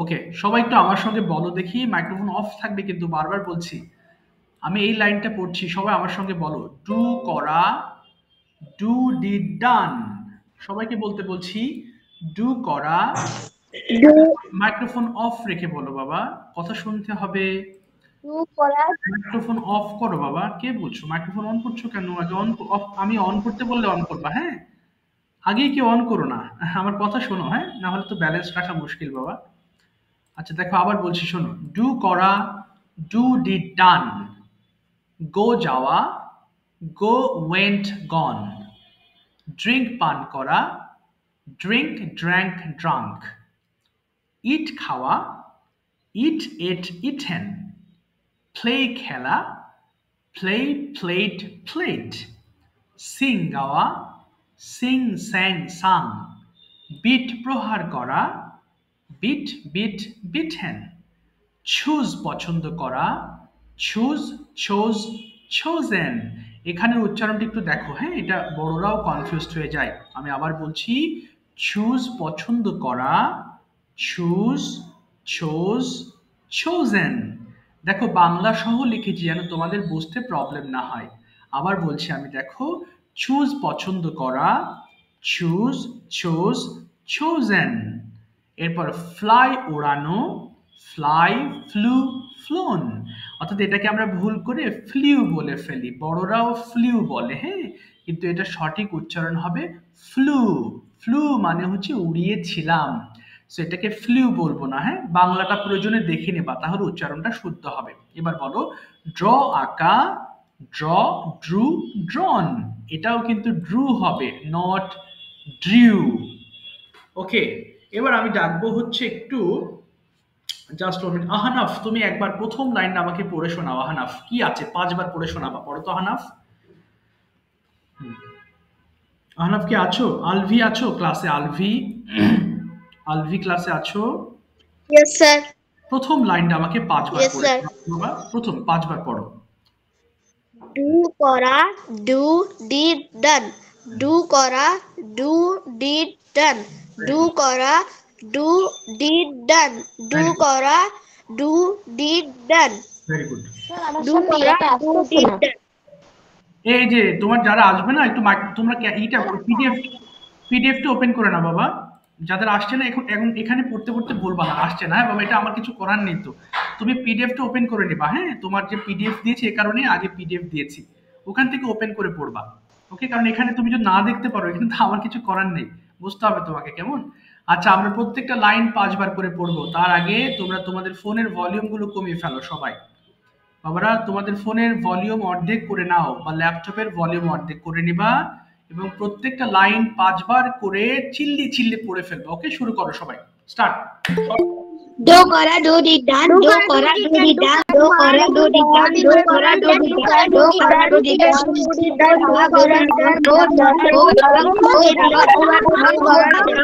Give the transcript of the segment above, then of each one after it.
ওকে, সবাই একটু আমার সঙ্গে বলো দেখি, মাইক্রোফোন অফ থাকবে কিন্তু, বারবার বলছি। আমি এই লাইনটা পড়ছি, সবাই আমার সঙ্গে বলো। ডু করা, ডু ডিড ডান। সবাইকে বলতে বলছি, ডু করা। ডু মাইক্রোফোন অফ রেখে বলো বাবা, কথা শুনতে হবে। ডু করা মাইক্রোফোন অফ করো বাবা, কে বলছো মাইক্রোফোন অন করছো কেন? আগে অন অফ, আমি অন করতে বললে অন করবা, হ্যাঁ? আগেই কেউ অন করো না, আমার কথা শোনো, হ্যাঁ? না হলে তো ব্যালেন্স রাখা মুশকিল বাবা। আচ্ছা দেখো, আবার বলছি শোনো। ডু করা, ডু ডিড ডান। গো যাওয়া, গো ওয়েন্ট গন। ড্রিঙ্ক পান করা, ড্রিঙ্ক ড্র্যাঙ্ক ড্রাঙ্ক। ইট খাওয়া, ইট এট ইটেন। প্লে খেলা, প্লে প্লেড প্লেড। সিং গাওয়া, সিং স্যাং সাং। বিট প্রহার করা, বিট বিট বিটেন। চুজ পছন্দ করা, চুজ চোজ চোজেন। এখানের উচ্চারণটা একটু দেখো, হ্যাঁ? এটা বড়রাও কনফিউজড হয়ে যায়। আমি আবার বলছি, চুজ পছন্দ করা, চুজ চোজ চোজেন। দেখো বাংলা সহ লিখেছি যেন তোমাদের বুঝতে প্রবলেম না হয়। আবার বলছি আমি, দেখো, চুজ পছন্দ করা, চুজ চোজ চোজেন। এরপর ফ্লাই ওড়ানো, ফ্লাই ফ্লু ফ্লোন। অর্থাৎ এটাকে আমরা ভুল করে ফ্লিউ বলে ফেলি, বড়রাও ফ্লিউ বলে, হ্যাঁ? কিন্তু এটা সঠিক উচ্চারণ হবে ফ্লু। ফ্লু মানে হচ্ছে উড়িয়েছিলাম, সো এটাকে ফ্লিউ বলবো না, হ্যাঁ? বাংলাটা প্রয়োজনে দেখে নেবা, তাহলে উচ্চারণটা শুদ্ধ হবে। এবার বলো, ড্র আঁকা, ড্র ড্রু ড্রন। এটাও কিন্তু ড্রু হবে, নট ড্রিউ। ওকে, এবার আমি ডাকবো হচ্ছে একটু, জাস্ট ওয়ান মিনিট। আহনাফ, তুমি একবার প্রথম লাইনটা আমাকে পড়ে শোনাও। আহনাফ কি আছে, 5 বার পড়ে শোনাবা, পড়ো তো আহনাফ। আহনাফ কি আছো? আলভি আছো ক্লাসে? আলভি, আলভি ক্লাসে আছো? Yes sir. প্রথম লাইনটা আমাকে 5 বার ইয়েস পড়ে স্যার। শোনাও বাবা, প্রথম 5 বার পড়ো। ডু করা, ডু ডিড ডান। ডু করা, ডু ডিড ডান। ডু করা, ডু ডিড ডান। ডু করা, do did done. Very good. Do করা, ডু ডিড ডান। এই যে তোমার যারা আসবে না, একটু তোমরা এইটা পিডিএফ, পিডিএফটা ওপেন করে না বাবা। যাদের আসছে না, এখন এখন এখানে পড়তে পড়তে বলবা না আসছে না, হ্যাঁ বাবা? এটা আমার কিছু করার নেই তো। তুমি পিডিএফটা ওপেন করে নিবা, হ্যাঁ? তোমার যে পিডিএফ দিয়েছি এ কারণে আগে পিডিএফ দিয়েছি, ওখান থেকে ওপেন করে পড়বা। ওকে, কারণ এখানে তুমি যদি না দেখতে পারো, এখানে তো আমার কিছু করার নেই, বুঝতে হবে তোমাকে, কেমন? আচ্ছা, আমরা প্রত্যেকটা লাইন 5 বার করে পড়বো। তার আগে তোমরা তোমাদের ফোনের ভলিউম গুলো কমিয়ে ফেলো সবাই। বাবারা, তোমাদের ফোনের ভলিউম অর্ধেক করে নাও, বা ল্যাপটপের ভলিউম অর্ধেক করে নিবা, এবং প্রত্যেকটা লাইন 5 বার করে চিল্লি চিল্লি পড়ে ফেলবে। ওকে, শুরু করো সবাই, স্টার্ট। ডো করা, ডু ডিড ডান। ডো করা, ডু ডিড ডান। ডো করা, ডু ডিড ডান। ডো করা, ডু ডিড ডান। ডো করা, ডু ডিড ডান। ডো করা, do did done. Do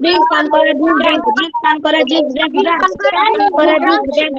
drink পান করে, ডু ড্রিঙ্ক। ড্রিঙ্ক পান করে, জিপ ড্রিঙ্ক ড্রাঙ্ক। ড্রিঙ্ক করে, ডু ড্রিঙ্ক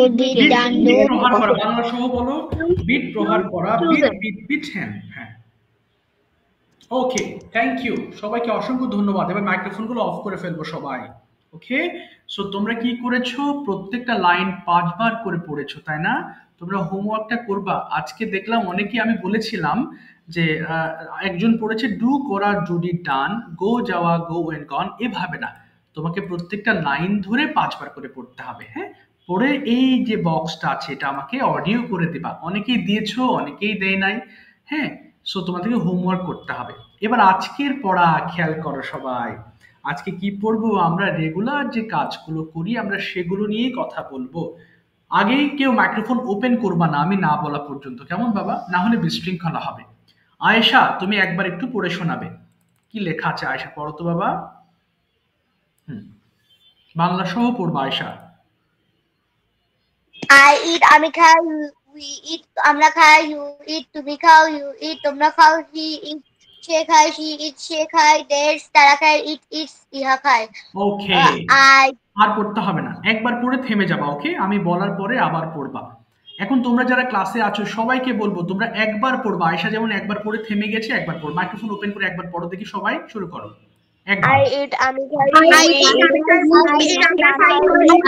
বিট প্রহার করা, বাংলা সহ বলো, বিট প্রহার করা, বিট বিট বিটেন। হ্যাঁ, ওকে, থ্যাংক ইউ সবাইকে, অসংখ্য ধন্যবাদ। এবার মাইক্রোফোনগুলো অফ করে ফেলবো সবাই। ওকে, সো তোমরা কি করেছো, প্রত্যেকটা লাইন 5 বার করে পড়েছো, তাই না? তোমরা হোমওয়ার্কটা করবা। আজকে দেখলাম অনেকেই, আমি বলেছিলাম যে একজন পড়েছে ডু করা ডুডি ডান, গো যাওয়া গো ওয়েন গন, এভাবে না, তোমাকে প্রত্যেকটা লাইন ধরে 5 বার করে পড়তে হবে। হ্যাঁ, পড়ে এই যে বক্সটা আছে এটা আমাকে অডিও করে দিবা। অনেকেই দিয়েছো, অনেকেই দেয় নাই। হ্যাঁ, সো তোমাদেরকে হোমওয়ার্ক করতে হবে। এবার আজকের পড়া খেয়াল করো সবাই। আজকে কি পড়বো আমরা? রেগুলার যে কাজগুলো করি আমরা সেগুলো নিয়েই কথা বলবো। আগেই কেউ মাইক্রোফোন ওপেন করবা না আমি না বলা পর্যন্ত, কেমন বাবা? না হলে বিশৃঙ্খলা হবে। আয়েশা, তুমি একবার একটু পড়ে শোনাবে। কি লেখা আছে আয়েশা, পড়ো তো বাবা। হুম, বাংলা সহ পড়বা আয়েশা। I eat, আমি খাই, we eat, আমরা খাই, you eat, তুমি খাও, you eat, তোমরা খাও, he eat, সে খায়, she eat, সে খায়, there's, তারা খায়, it eats, ইহা খায়। ওকে, I আর পড়তে হবে না, একবার পড়ে থেমে যাবা। ওকে, আমি বলার পরে আবার পড়বা। এখন তোমরা যারা ক্লাসে আছো সবাইকে বলবো তোমরা একবার পড়বা। আয়েশা যেমন একবার পড়ে থেমে গেছে, একবার পড়ো। মাইক্রোফোন ওপেন করে একবার পড়ো দেখি সবাই, শুরু করো একবার। I eat, আমি খাই, I eat, আমি খাই, আমরা খাই, আমরা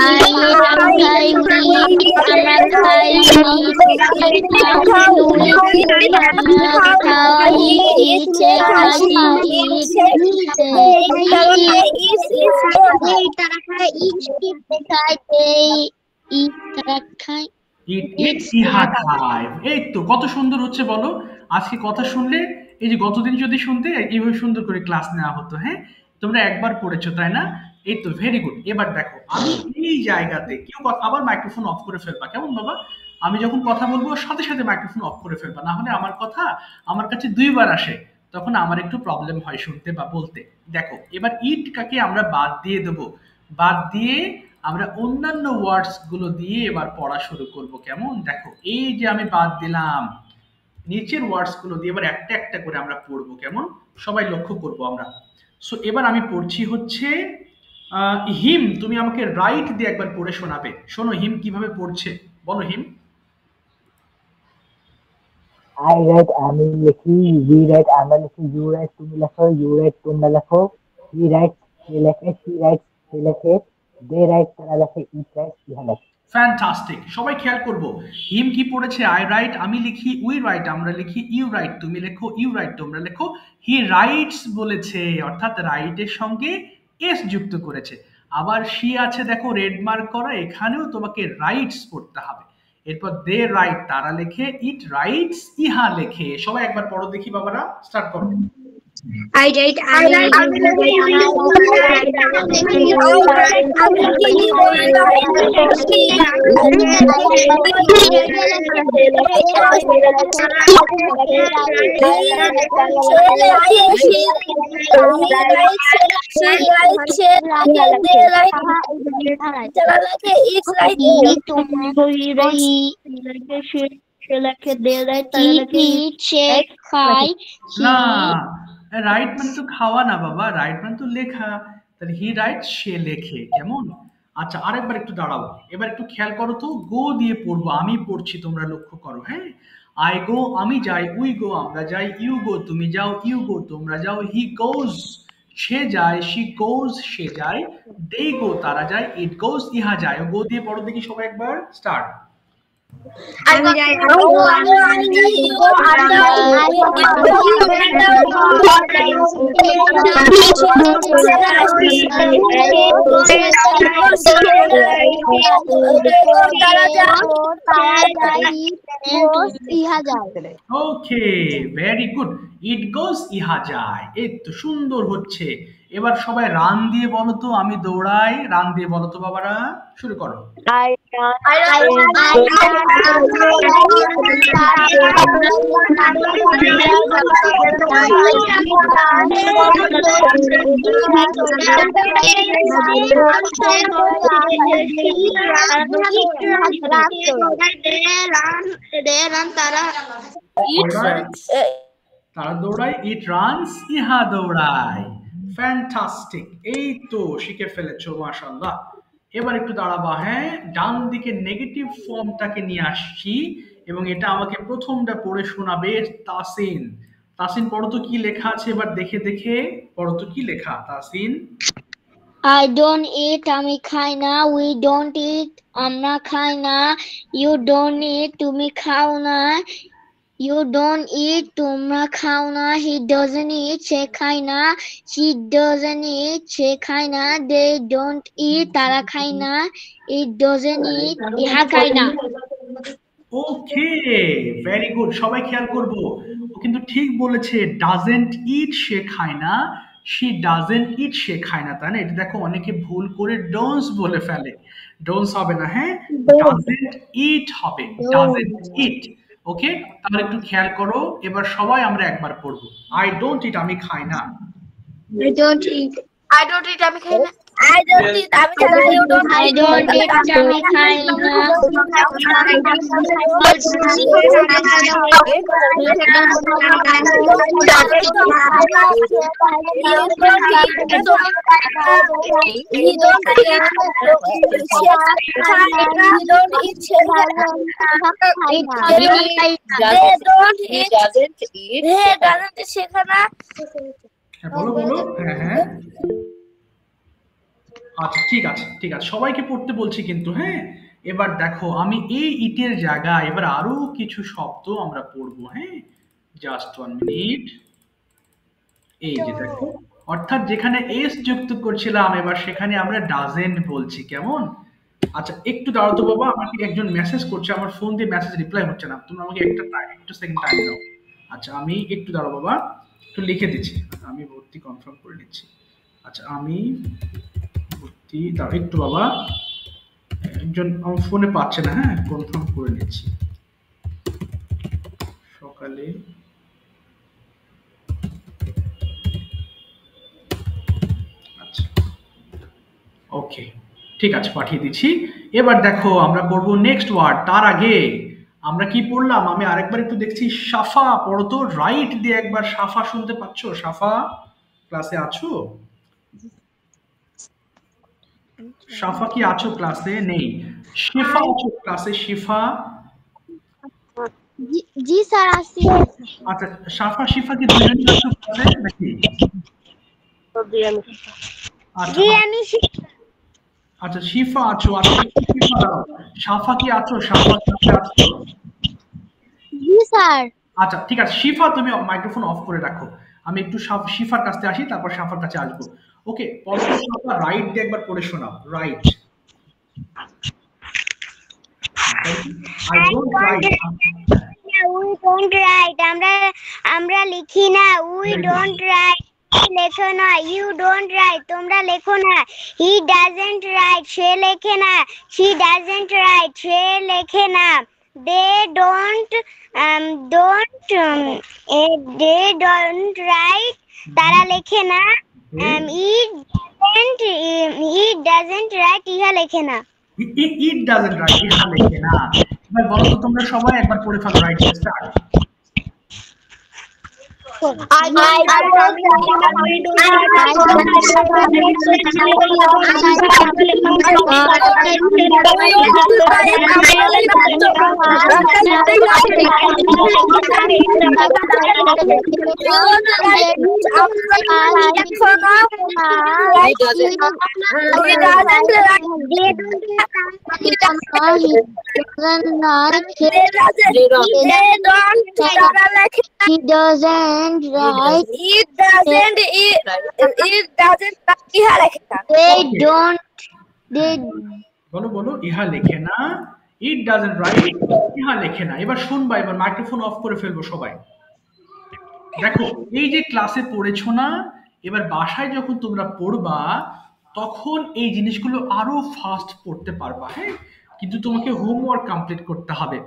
খাই, ইট ইটস, ইহা খায়। এই তো কত সুন্দর হচ্ছে বলো। আজকে কথা শুনলে, এই যে গতদিন যদি শুনতে এইভাবে সুন্দর করে ক্লাস নেওয়া হতো। হ্যাঁ, তোমরা একবার পড়েছো তাই না? এই তো ভেরি গুড। এবার দেখো আমি এই জায়গাতে কেউ আবার মাইক্রোফোন অফ করে ফেলবা, কেমন বাবা? আমি যখন কথা বলবো সাথে সাথে মাইক্রোফোন অফ করে ফেলবা, না হলে আমার কথা আমার কাছে 2 বার আসে, তখন আমার একটু প্রবলেম হয় শুনতে বা বলতে। দেখো এবার ইট কাকে আমরা বাদ দিয়ে দেবো, বাদ দিয়ে আমরা অন্যান্য ওয়ার্ডস গুলো দিয়ে এবার পড়া শুরু করব, কেমন? দেখো এই যে আমি বাদ দিলাম, নিচের ওয়ার্ডস গুলো দিয়ে এবার একটা একটা করে আমরা পড়বো, কেমন? সবাই লক্ষ্য করব আমরা। সো এবার আমি পড়ছি হচ্ছে হিম। তুমি আমাকে রাইট দিয়ে একবার পড়ে শোনাবে। শোনো হিম কিভাবে পড়ছে, বলো হিম। I write, আমি লিখি, we write, আমরা লিখি, you write, তুমি লেখো, you write, তোমরা লেখো, he writes, সে লেখে, she writes, সে লেখে, they write, তারা লেখে, it writes, ইহা লেখে। ফ্যান্টাস্টিক, সবাই খেয়াল করব। হিম কি পড়েছে? আই রাইট, আমি লিখি, উই রাইট, আমরা লিখি, ইউ রাইট, তুমি লেখো, ইউ রাইট, তোমরা লেখো। হি রাইটস বলেছে, অর্থাৎ রাইটের সঙ্গে এস যুক্ত করেছে। আবার শি আছে দেখো রেড মার্ক করা, এখানেও তোমাকে রাইটস পড়তে হবে। এরপর দে রাইট, তারা লেখে, ইট রাইটস, ইহা লেখে। সবাই একবার পড়ো দেখি বাবারা, স্টার্ট করো। I write, না, রাইট মানে তো খাওয়া না বাবা, রাইট মানে তো লেখা। তাহলে হি রাইট, সে লেখে, কেমন? আচ্ছা আরেকবার একটু দাঁড়াও, এবার একটু খেয়াল করো তো, গো দিয়ে পড়বো, আমি পড়ছি তোমরা লক্ষ্য করো। হ্যাঁ, আই গো আমি যাই, উই গো আমরা যাই, ইউ গো তুমি যাও, ইউ গো তোমরা যাও, হি গোজ সে যায়, শি গোজ সে যায়, দে গো তারা যায়, ইট গোজ ইহা যায়। গো দিয়ে পড়ো দেখি সবাই একবার, স্টার্ট। আমি যাই, ওকে, ভেরি গুড। ইট গোজ ইহা যায়, এই তো সুন্দর হচ্ছে। এবার সবাই রান দিয়ে বলো তো, আমি দৌড়াই, রান দিয়ে বলো তো বাবারা, শুরু করো। তারা দৌড়ায়, ইট রানস, ইহা দৌড়ায়। ফ্যান্টাস্টিক, এই তো শিখে ফেলেছো মাশাআল্লাহ। এবার একটু দাঁড়াবা, হ্যাঁ, ডান দিকে নেগেটিভ ফর্মটাকে নিয়ে আসছি এবং এটা আমাকে প্রথমটা পড়ে শোনাবে তাসিন। তাসিন পড়ো তো কি লেখা আছে, এবার দেখে দেখে পড়ো তো কি লেখা তাসিন। I don't eat, আমি খাই না। We don't eat, আমরা খাই না। You don't eat, তুমি খাও না। You don't eat, তোমরা খাও না। He doesn't eat, সে খায় না। She doesn't eat, সে খায় না। They don't eat, তারা খায় না। It doesn't eat, ইহা খায় না। ওকে, ভেরি গুড, সবাই খেয়াল করবো, ও কিন্তু ঠিক বলেছে। ডাজেন্ট ইট, সে খায় না। শি ডাজেন্ট ইট, সে খায় না, তাই না? এটা দেখো অনেকে ভুল করে ডোন্টস বলে ফেলে। ডোন্টস হবে না, হ্যাঁ, ডাজেন্ট ইট হবে, ডাজেন্ট ইট। ওকে, তাহলে একটু খেয়াল করো, এবার সবাই আমরা একবার পড়বো। আই ডোন্ট ইট, আমি খাই না। I don't eat, I don't eat, আমি খাই না। I don't eat, আমি খাই না। You don't I eat, don't eat, আমি খাই না। হ্যাঁ, বলো বলো, হ্যাঁ হ্যাঁ, আচ্ছা ঠিক আছে ঠিক আছে, সবাইকে পড়তে বলছি কিন্তু, হ্যাঁ। এবার দেখো আমি এই ইটের জায়গায় এবার আরো কিছু শব্দ আমরা পড়বো, হ্যাঁ, জাস্ট 1 মিনিট। এই যে দেখো, অর্থাৎ যেখানে এস যুক্ত করছিলাম এবার সেখানে আমরা ডাজেন্ট বলছি, কেমন? আচ্ছা একটু দাঁড়াও তো বাবা, আমাকে একজন মেসেজ করছে, আমার ফোন দিয়ে মেসেজ রিপ্লাই হচ্ছে না, তোমরা আমাকে একটু সেকেন্ড টাইম দাও। আচ্ছা আমি একটু দাঁড়াও বাবা, একটু লিখে দিচ্ছি, আমি ভর্তি কনফার্ম করে নিচ্ছি। আচ্ছা আমি ভর্তি, দাঁড়াও একটু বাবা, একজন আমার ফোনে পাচ্ছে না, হ্যাঁ, কনফার্ম করে নিচ্ছি। সকালে আচ্ছা ওকে, ঠিক আছে, পাঠিয়ে দিচ্ছি। এবার দেখো আমরা পড়বো নেক্সট ওয়ার্ড। তার আগে আমরা কি পড়লাম, আমি আরেকবার একটু দেখছি। সাফা পড়ো তো, রাইট দিয়ে একবার সাফা শুনতে পাচ্ছো? সাফা ক্লাসে আছো? সাফা কি আছো ক্লাসে? নেই। শিফা আছো ক্লাসে? শিফা? জি স্যার, আসছি। আচ্ছা সাফা শিফা কি দুজনই আছো ক্লাসে নাকি? আচ্ছা জি আমি আচ্ছা শিফা আছো, আচ্ছা একটু শিফা দাও। সাফা কি আছো? সাফা ক্লাসে আছো? জি স্যার। আচ্ছা ঠিক আছে, শিফা তুমি মাইক্রোফোন অফ করে রাখো, আমি একটু শিফার কাছে আসি, তারপর সাফার কাছে আসবো। ওকে, পরে সাফা রাইট দিয়ে একবার পড়ে শোনাও, right. I don't write, we don't write, আমরা লিখি না। উই ডোন্ট রাইট, লেখো না। ইউ ডোন্ট রাইট, তোমরা লেখো না। হি ডাজন্ট রাইট, সে লেখে না। শি ডাজন্ট রাইট, সে লেখে না। দে ডোন্ট রাইট, তারা লেখে না। ইট ডাজন্ট রাইট, ইহা লেখে না। ইট ডাজন্ট রাইট, ইহা লেখে না। এবার বলো তো তোমরা সবাই একবার পড়ে ফেলো, রাইট দিয়ে start. I He doesn't write. It doesn't. It doesn't. ইহা লেখে না। They don't. They. বলো বলো, ইহা লেখে না। ইট ডাজন্ট রাইট, ইহা লেখে না। এবার শুনবা, এবার মাইক্রোফোন অফ করে ফেলবো সবাই। দেখো এই যে ক্লাসে পড়েছো না, এবার বাসায় যখন তোমরা পড়বা তখন এই জিনিসগুলো আরো ফাস্ট পড়তে পারবা, হ্যাঁ? কিন্তু তোমাকে হোমওয়ার্ক কমপ্লিট করতে হবে।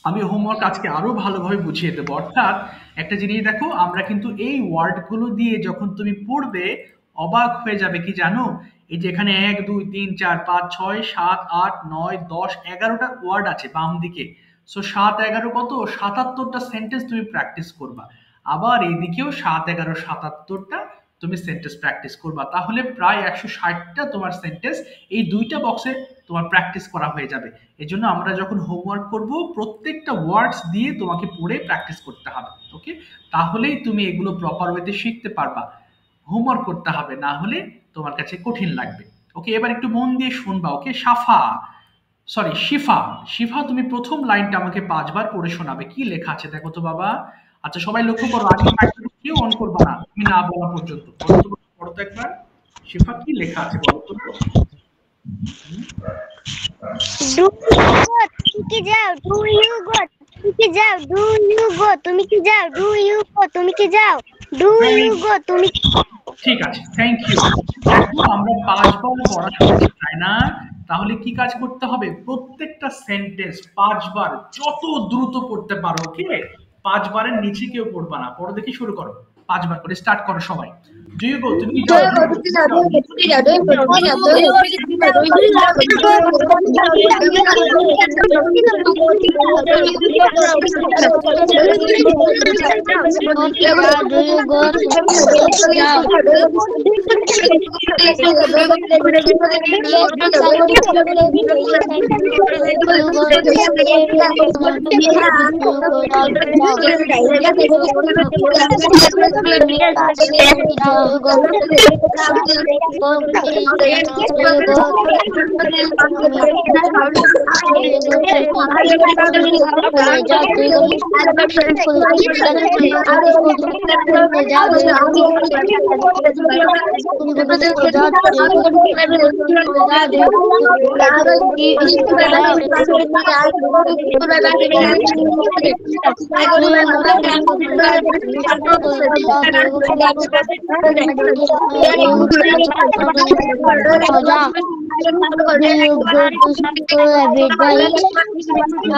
আমি হোমওয়ার্ক আজকে আরো ভালোভাবে বুঝিয়ে দেবো। অর্থাৎ একটা জিনিস দেখো, আমরা কিন্তু এই ওয়ার্ডগুলো দিয়ে যখন তুমি পড়বে অবাক হয়ে যাবে। কি জানো, এই যে এখানে 1 2 3 4 5 6 7 8 9 10 11টা ওয়ার্ড আছে বাম দিকে। সো 7 11 কত, 77টা সেন্টেন্স তুমি প্র্যাকটিস করবা। আবার এইদিকেও 7 11 77টা তুমি সেন্টেন্স প্র্যাকটিস করবা। তাহলে প্রায় 160টা তোমার সেন্টেন্স এই দুইটা বক্সে তোমার প্র্যাকটিস করা হয়ে যাবে। এজন্য আমরা যখন হোমওয়ার্ক করব প্রত্যেকটা ওয়ার্ডস দিয়ে তোমাকে পড়ে প্র্যাকটিস করতে হবে। ওকে, তাহলেই তুমি এগুলো প্রপার ওয়েতে শিখতে পারবা। হোমওয়ার্ক করতে হবে, না হলে তোমার কাছে কঠিন লাগবে। ওকে, এবার একটু মন দিয়ে শুনবা। ওকে, সাফা, সরি শিফা, শিফা তুমি প্রথম লাইনটা আমাকে 5 বার পড়ে শোনাবে। কি লেখা আছে দেখো তো বাবা। আচ্ছা সবাই লক্ষ্য করো, আগে মাইক্রোফোন কেউ অন করবা না আমি না বলা পর্যন্ত। পড়ো তো, পড়ো তো একবার। শিফা কি লেখা আছে বলো তো। Do you go? তুমি কি যাও? Do you go? তুমি কি যাও? Do you go? তুমি কি যাও? Do you go? তুমি কি যাও? Do you go? তুমি ঠিক আছে, থ্যাংক ইউ। দেখো আমরা 5 বার পড়া শিখেছি তাই না? তাহলে কি কাজ করতে হবে, প্রত্যেকটা সেন্টেন্স 5 বার যত দ্রুত পড়তে পারো। ওকে, 5 বারের নিচে কেউ পড়বা না। পড়ো দেখি, শুরু করো। 5 বার করে স্টার্ট করো সবাই। ডু ইউ গো, তুমি কি যাও?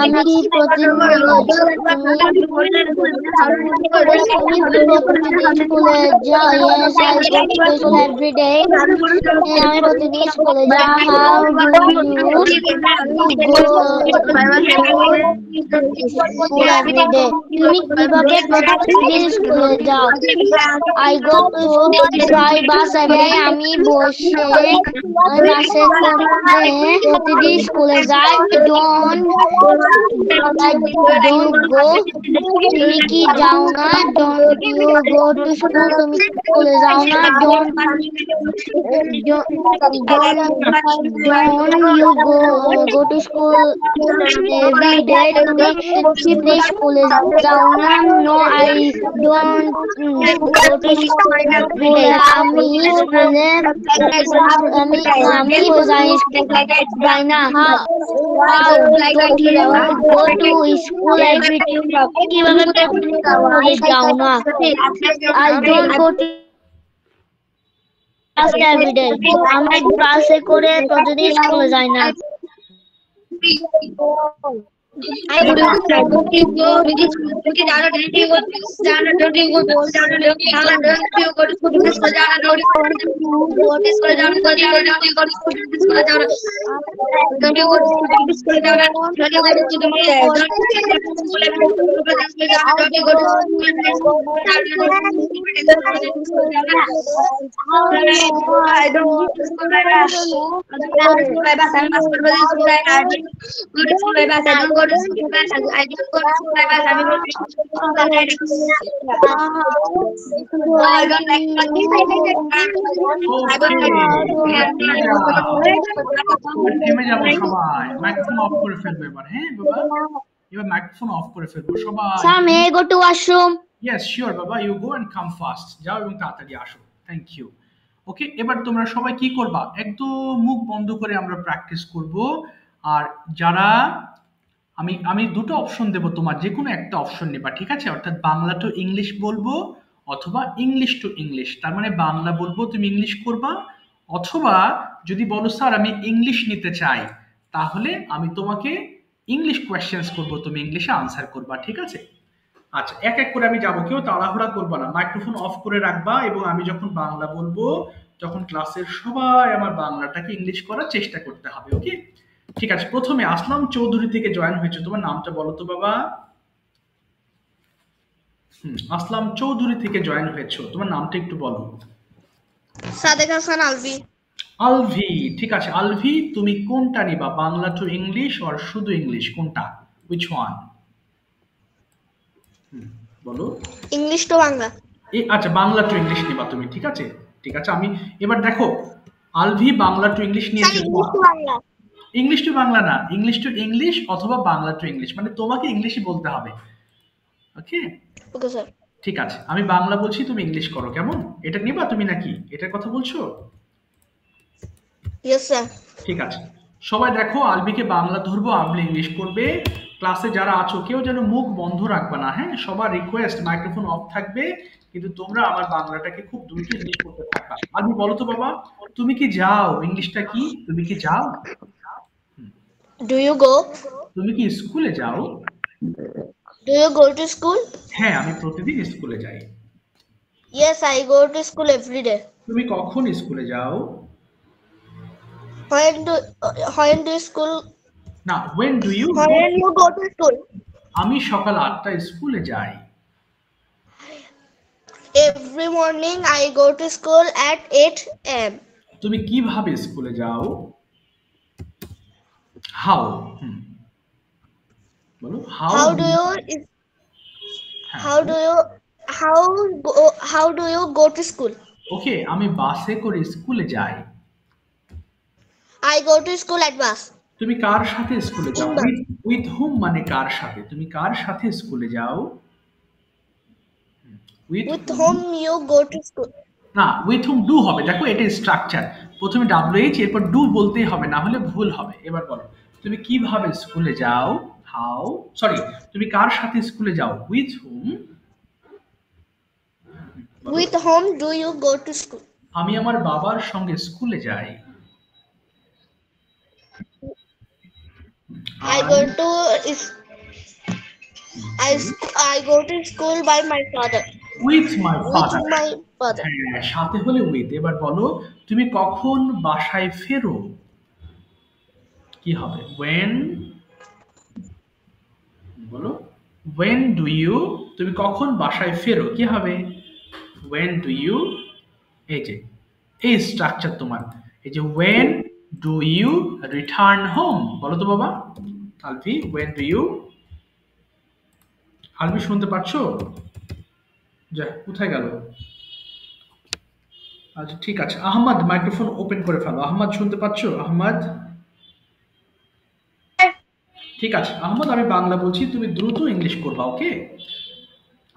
আমি কি প্রতিদিন স্কুলে যাই? Yes, I go to school every day. আমি প্রতিদিন স্কুলে যাই। How do you go school every day? তুমি কিভাবে প্রতিদিন স্কুলে যাও? I go to by bus every day. আমি বসে বাসে করে প্রতিদিন স্কুলে যাই। Don't you go? তুমি কি যাও না? Don't you go to school? তুমি স্কুলে যাও না? Don't you go to school every day? তুমি কি স্কুলে যাও না? No, I don't go to school every day. আমি স্কুলে আমি যাই না। How don't you go to school every day? কিভাবে স্কুলে যাও না? I don't go to class every day. আমি বাসে করে প্রতিদিন স্কুলে যাই না। I go to থেমে যাবো সবাই, মাইক্রোফোন অফ করে ফেলবো এবার। হ্যাঁ বাবা, এবার মাইক্রোফোন অফ করে ফেলবো সবাই। Sam, I go to washroom. Yes sure বাবা, you go and come fast. যাও এবং তাড়াতাড়ি আসো। Thank you. ওকে, এবার তোমরা সবাই কি করবা, একদম মুখ বন্ধ করে আমরা প্র্যাকটিস করব। আর যারা আমি দুটো অপশন দেবো, তোমার যে কোনো একটা অপশন নেবা, ঠিক আছে? অর্থাৎ বাংলা টু ইংলিশ বলবো অথবা ইংলিশ টু ইংলিশ, তার মানে বাংলা বলবো তুমি ইংলিশ করবা, অথবা যদি বলো স্যার আমি ইংলিশ নিতে চাই, তাহলে আমি তোমাকে ইংলিশ কোয়েশ্চেন্স করবো, তুমি ইংলিশে আনসার করবা, ঠিক আছে? আচ্ছা, এক এক করে আমি যাবো, কেউ তাড়াহুড়া করবা না, মাইক্রোফোন অফ করে রাখবা, এবং আমি যখন বাংলা বলবো তখন ক্লাসের সবাই আমার বাংলাটাকে ইংলিশ করার চেষ্টা করতে হবে, ওকে? ঠিক আছে, প্রথমে আসলাম চৌধুরী থেকে জয়েন হয়েছে, তোমার নামটা বলো তো বাবা। আসলাম চৌধুরী থেকে জয়েন হয়েছে, তোমার নামটা একটু বলো। সাদেক হাসান আলভি। আলভি, ঠিক আছে আলভি, তুমি কোনটা নিবা, বাংলা টু ইংলিশ আর শুধু ইংলিশ, কোনটা, হুইচ ওয়ান? বলো। English to Bangla. আচ্ছা, বাংলা টু ইংলিশ নিবা তুমি, ঠিক আছে? ঠিক আছে, আমি এবার দেখো, আলভি বাংলা টু ইংলিশ নিয়েছে, English to Bangla. English to Bangla না, ইংলিশ টু ইংলিশ অথবা বাংলা টু ইংলিশ, মানে তোমাকে ইংলিশই বলতে হবে, ওকে? Okay sir. ঠিক আছে, আমি বাংলা বলছি, তুমি ইংলিশ করো, কেমন? এটা নিবা তুমি নাকি এটার কথা বলছো? Yes sir. ঠিক আছে, সবাই দেখো, আলবিকে বাংলা ধরবো, আলবি ইংলিশ করবে। ক্লাসে যারা আছো কেউ যেন মুখ বন্ধ রাখবে না, হ্যাঁ? সবার রিকোয়েস্ট মাইক্রোফোন অফ থাকবে, কিন্তু তোমরা আমার বাংলাটাকে খুব দ্রুত ইংলিশ করতে থাকবা। আলবি বলো তো বাবা, তুমি কি যাও, ইংলিশটা কি, তুমি কি যাও? Do you go? তুমি কি স্কুলে যাও? Do you go to school? হ্যাঁ, আমি প্রতিদিন স্কুলে যাই। Yes, I go to school every day. তুমি কখন স্কুলে যাও? When do school? না, when do you go? When you go to school? আমি সকাল 8টায় স্কুলে যাই। Every morning I go to school at 8 a.m. তুমি কিভাবে স্কুলে যাও? হাউ, বলো how. How do you how do you how do you go to school? ওকে, আমি বাসে করে স্কুলে যাই। I go to school at bus. তুমি কার সাথে স্কুলে যাও? In bus. উইথ হুম মানে কার সাথে, তুমি কার সাথে স্কুলে যাও? With With whom you go to school? না, উইথ হুম ডু হবে, দেখো এটা স্ট্রাকচার, প্রথমে WH এরপর ডু বলতেই হবে, না হলে ভুল হবে। এবার বলো, তুমি কিভাবে স্কুলে যাও? হাউ, সরি, তুমি কার সাথে স্কুলে যাও? With hmm. With whom do you go to school? আমি আমার বাবার সঙ্গে স্কুলে যাই। I go to I go to school by my father. With my With father. my father. হ্যাঁ, সাথে হলে উইথ। এবার বলো, তুমি কখন বাসায় ফেরো? কি হবে? when, বলো when do you, তুমি কখন বাসায় ফেরো, কি হবে? when do you, এই যে এই স্ট্রাকচার তোমার, এই যে when do you return home, বলো তো বাবা। আলফি, when do you, আলফি শুনতে পাচ্ছো? যা, কোথায় গেল? আচ্ছা ঠিক আছে, আহমদ মাইক্রোফোন ওপেন করে ফেলো। আহমদ শুনতে পাচ্ছো? আহমদ, ঠিক আছে আহমদ, আমি বাংলা বলছি, তুমি দ্রুত ইংলিশ করবা, ওকে?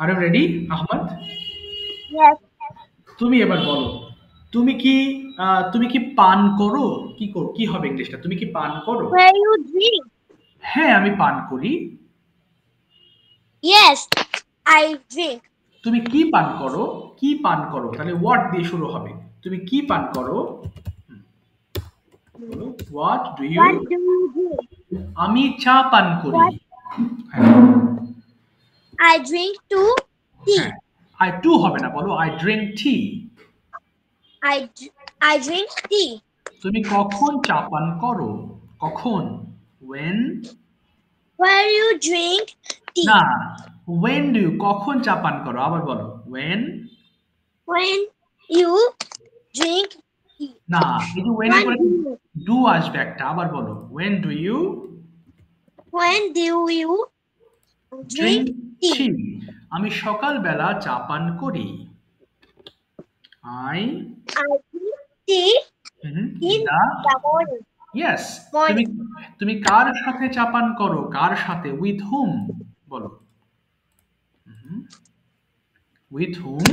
Are you ready Ahmad? Yes. তুমি এবার বলো, তুমি কি পান করো? কি হবে ইংলিশটা? তুমি কি পান করো? Where you drink? হ্যাঁ, আমি পান করি। Yes, I drink. তুমি কি পান করো? কি পান করো, তাহলে হোয়াট দিয়ে শুরু হবে। তুমি কি পান করো? বলো, what do you. What do you do? আমি চা পান করি। What? হ্যাঁ, I drink tea. হ্যাঁ, আই টু হবে না, বলো I drink tea. I drink tea. তুমি কখন চা পান করো? কখন, when, Where you drink tea? না, when do you, কখন চা পান করো, আবার বলো when, When you drink tea. না, এই যে when When করে do you? ডু আসবে একটা, আবার বলো when do you When do you drink drink tea? tea, আমি সকালবেলা চা পান করি। I I drink tea in the, the morning. Yes. Morning. তুমি কার সাথে চা পান করো? কার সাথে, উইথ হুম, বলো উইথ হুম,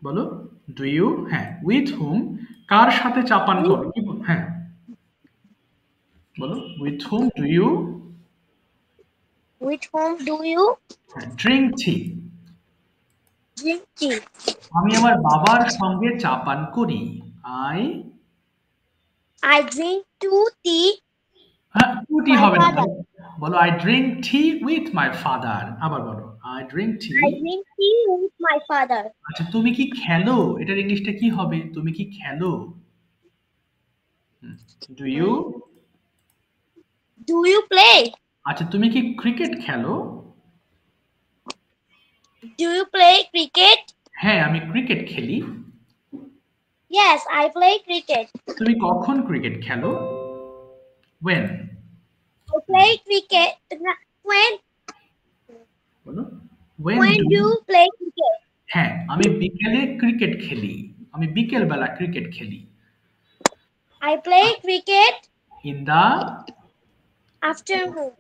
বলো ডু ইউ, হ্যাঁ উইথ হুম, কার সাথে চা পান করো, হ্যাঁ বলো with whom do you With whom do you drink tea. drink tea. আমি আমার বাবার সঙ্গে চা পান করি। I drink tea হ্যাঁ, টুটি my হবে না, father. বলো I drink tea with my father. আবার বলো I drink tea. I drink tea with my father. আচ্ছা, তুমি কি খেলো? এটার ইংলিশটা কি হবে? তুমি কি খেলো? Do you? Do you play? আচ্ছা, তুমি কি ক্রিকেট খেলো? Do you play cricket? হ্যাঁ, আমি ক্রিকেট খেলি। Yes, I play cricket. তুমি কখন ক্রিকেট খেলো? when? I play cricket when বলো when when do you play cricket. হ্যাঁ, আমি বিকেলে ক্রিকেট খেলি। আমি বিকেল বেলা ক্রিকেট খেলি। I play cricket in the afternoon.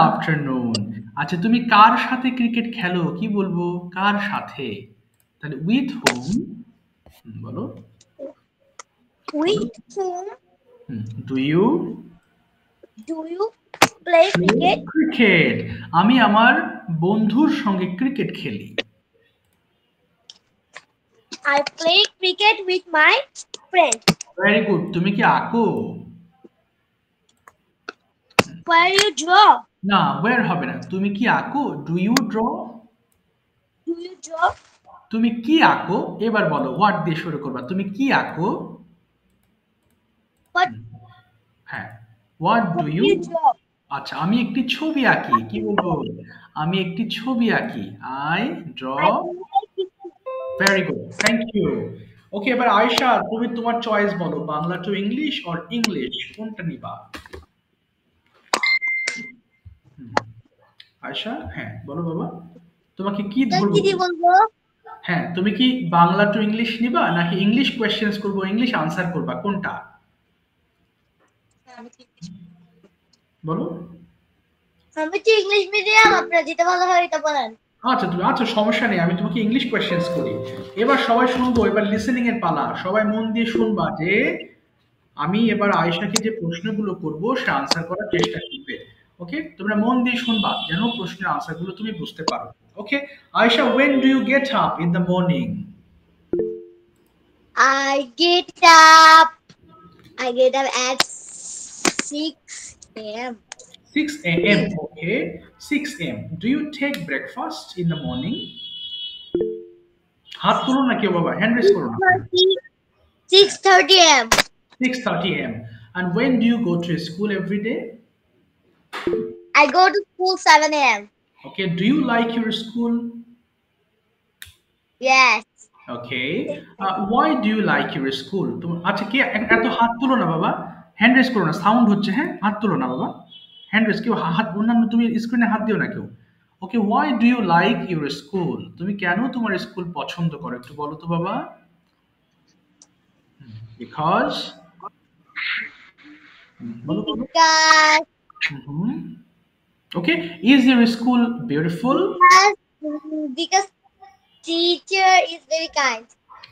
afternoon. আচ্ছা, তুমি কার সাথে ক্রিকেট খেলো? কি বলবো? কার সাথে? তাহলে with whom? বলো। With whom do you play cricket? Cricket? আমি আমার বন্ধুর সঙ্গে ক্রিকেট খেলি। I play cricket with my friend. Very good. তুমি কি আঁকো? Where you draw? না, where হবে না। তুমি কি আঁকো? do you draw? Do you draw? তুমি কি আঁকো? এবার বলো হোয়াট দিয়ে শুরু করবা। তুমি কি আঁকো? What হ্যাঁ, what do you? you draw? আচ্ছা, আমি একটি ছবি আঁকি। কি বলবো? আমি একটি ছবি আঁকি। I draw. I play cricket. Very good, thank you. Okay, এবার আয়েশা, তুমি তোমার চয়েস বলো, Bangla to English or English, কোনটা নিবা? আয়েশা, হ্যাঁ বলো বাবা, তোমাকে কি ধরবো? কি বলবো? হ্যাঁ, তুমি কি বাংলা টু ইংলিশ নিবা নাকি ইংলিশ কোয়েশ্চেন্স করবো, ইংলিশ আনসার করবা, কোনটা বলো? আমি তো ইংলিশ মিডিয়াম, আপনারা যেটা ভালো হয় এটা বলেন। আচ্ছা, সমস্যা নেই, আমি তোমাকে ইংলিশ কোয়েশ্চেন্স করি। এবার সবাই শুনবো, এবার লিসেনিং এর পালা। সবাই মন দিয়ে শুনবা যে আমি এবার আয়েশাকে যে প্রশ্নগুলো করব সে আনসার করার চেষ্টা করবে। ওকে, তোমরা মন দিয়ে শুনবা যেন প্রশ্নের আনসারগুলো তুমি বুঝতে পারো। ওকে, Ayesha, when do you get up in the morning? I get up at 6 a.m. 6 a.m. Okay, 6 a.m. Do you take breakfast in the morning? হাত তুলো না কেউ বাবা, হ্যান্ড রেজ করো না। 6:30 a.m. 6:30 a.m. And when do you go to school every day? I go to school 7 a.m. Okay, do you like your school? Yes. Okay, why do you like your school? আচ্ছা, কে এত হাত তুলো না বাবা, hand raise করো না, sound হচ্ছে। হ্যাঁ, হাত তুলো না বাবা, হ্যান্ড রেজ। কেউ হাত, অন্যান্য তুমি স্ক্রিনে হাত দিও না কেউ। ওকে, why do you like your school? তুমি কেন তোমার স্কুল পছন্দ করো, একটু বলো তো বাবা। Because Because okay, is your school beautiful? because teacher is very kind.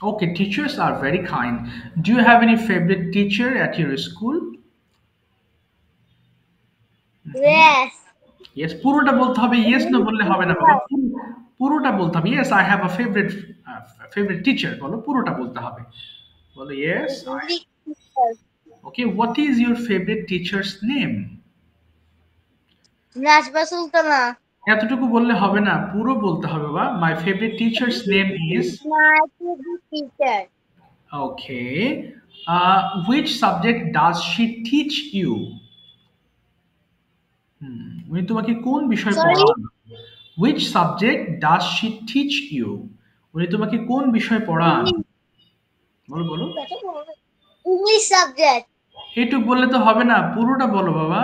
Okay, teachers are very kind. Do you have any favorite teacher at your school? Yes. Yes, পুরোটা বলতে হবে, yes না বললে হবে না বাবা, পুরোটা বলতে হবে। Yes, I have a favorite teacher, বলো, পুরোটা বলতে হবে, বলো yes. Okay, what is your favorite teacher's name? Najma Sultana. এতটুকু বললে হবে না, পুরো বলতে হবে বাবা। My favorite teacher's name is My favorite teacher. Okay, which subject does she teach you? উনি তোমাকে কোন বিষয় পড়ান? Which subject does she teach you? উনি তোমাকে কোন বিষয় পড়ান? বলো বলো। English subject. এইটুক বললে তো হবে না, পুরোটা বলো বাবা,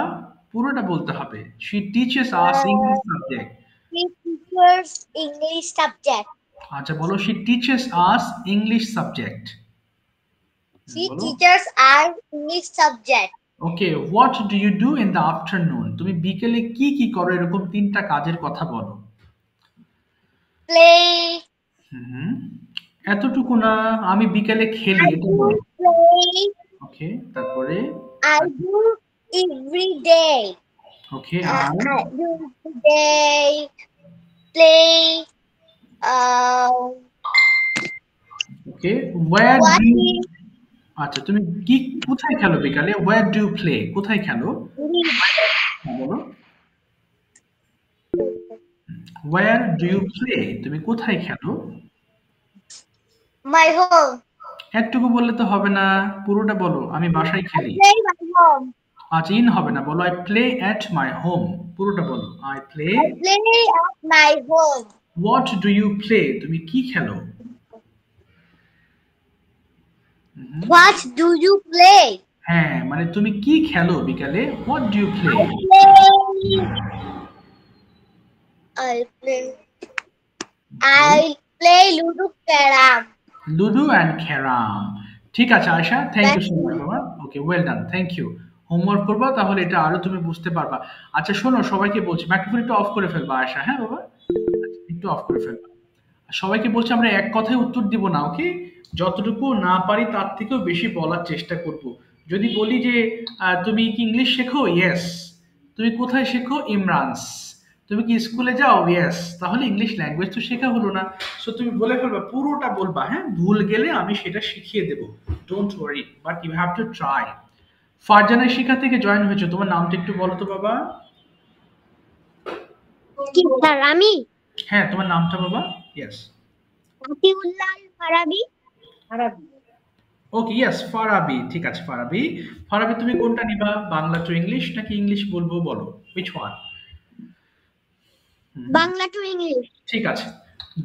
পুরোটা বলতে হবে। She teaches us English subject. She teaches English subject. আচ্ছা বলো, she teaches us English subject. She teaches us English subject. Okay, what do you do in the afternoon? তুমি বিকেলে কি কি করো, এরকম তিনটা কাজের কথা বলো। Play. এতটুকু না, আমি বিকেলে খেলি, এটা বলো। Play. ওকে, তারপরে I do every day. Okay, I do every day. Play. Okay, where what do you, আচ্ছা তুমি কি কোথায় খেলো বিকালে? ওয়্যার ডু ইউ প্লে, কোথায় খেলো? বলো, ওয়্যার ডু ইউ প্লে, তুমি কোথায় খেলো? my home. একটুকু বললে তো হবে না, পুরোটা বলো। আমি বাসায় I খেলি। play my home. আচ্ছা, ইন হবে না, বলো I play at my home, পুরোটা বলো। I play. I play at my home. What do you play, তুমি কি খেলো? What do you play? হ্যাঁ, মানে তুমি কি খেলো বিকালে? What do you play? I play. I play Ludo Carrom. Ludo and carrom. ঠিক আছে Ayesha, thank you so much বাবা। Okay, well done, thank you. Homework করবা, তাহলে এটা আরো তুমি বুঝতে পারবা। আচ্ছা শোনো, সবাইকে বলছি মাইক্রোফোন একটু অফ করে ফেলবা আয়শা, হ্যাঁ বাবা, একটু অফ করে ফেলবা। আর সবাইকে বলছি আমরা এক কথায় উত্তর দিব না, ওকে? যতটুকু না পারি তার থেকেও বেশি বলার চেষ্টা করব। যদি বলি যে তুমি কি ইংলিশ শেখো? ইয়েস। তুমি কোথায় শেখো? ইমরানস। তুমি কি স্কুলে যাও? ইয়েস। তাহলে ইংলিশ ল্যাঙ্গুয়েজ তো শেখা হলো না। সো তুমি বলে ফেলবা, পুরোটা বলবা, হ্যাঁ? ভুল গেলে আমি সেটা শিখিয়ে দেব। Don't worry, but you have to try. Farzana শিখা থেকে জয়েন হয়েছে, তোমার নামটা একটু বলো তো বাবা। কি স্যার আমি? হ্যাঁ, তোমার নামটা বাবা। ইয়েস। আতিউল্লাহ ফারাবি। ওকে, ইয়েস, ফারাবি। ঠিক আছে ফারাবি। ফারাবি তুমি কোনটা নিবা, বাংলা টু ইংলিশ নাকি ইংলিশ বলবো, বলো which one? Bangla to English. ঠিক আছে,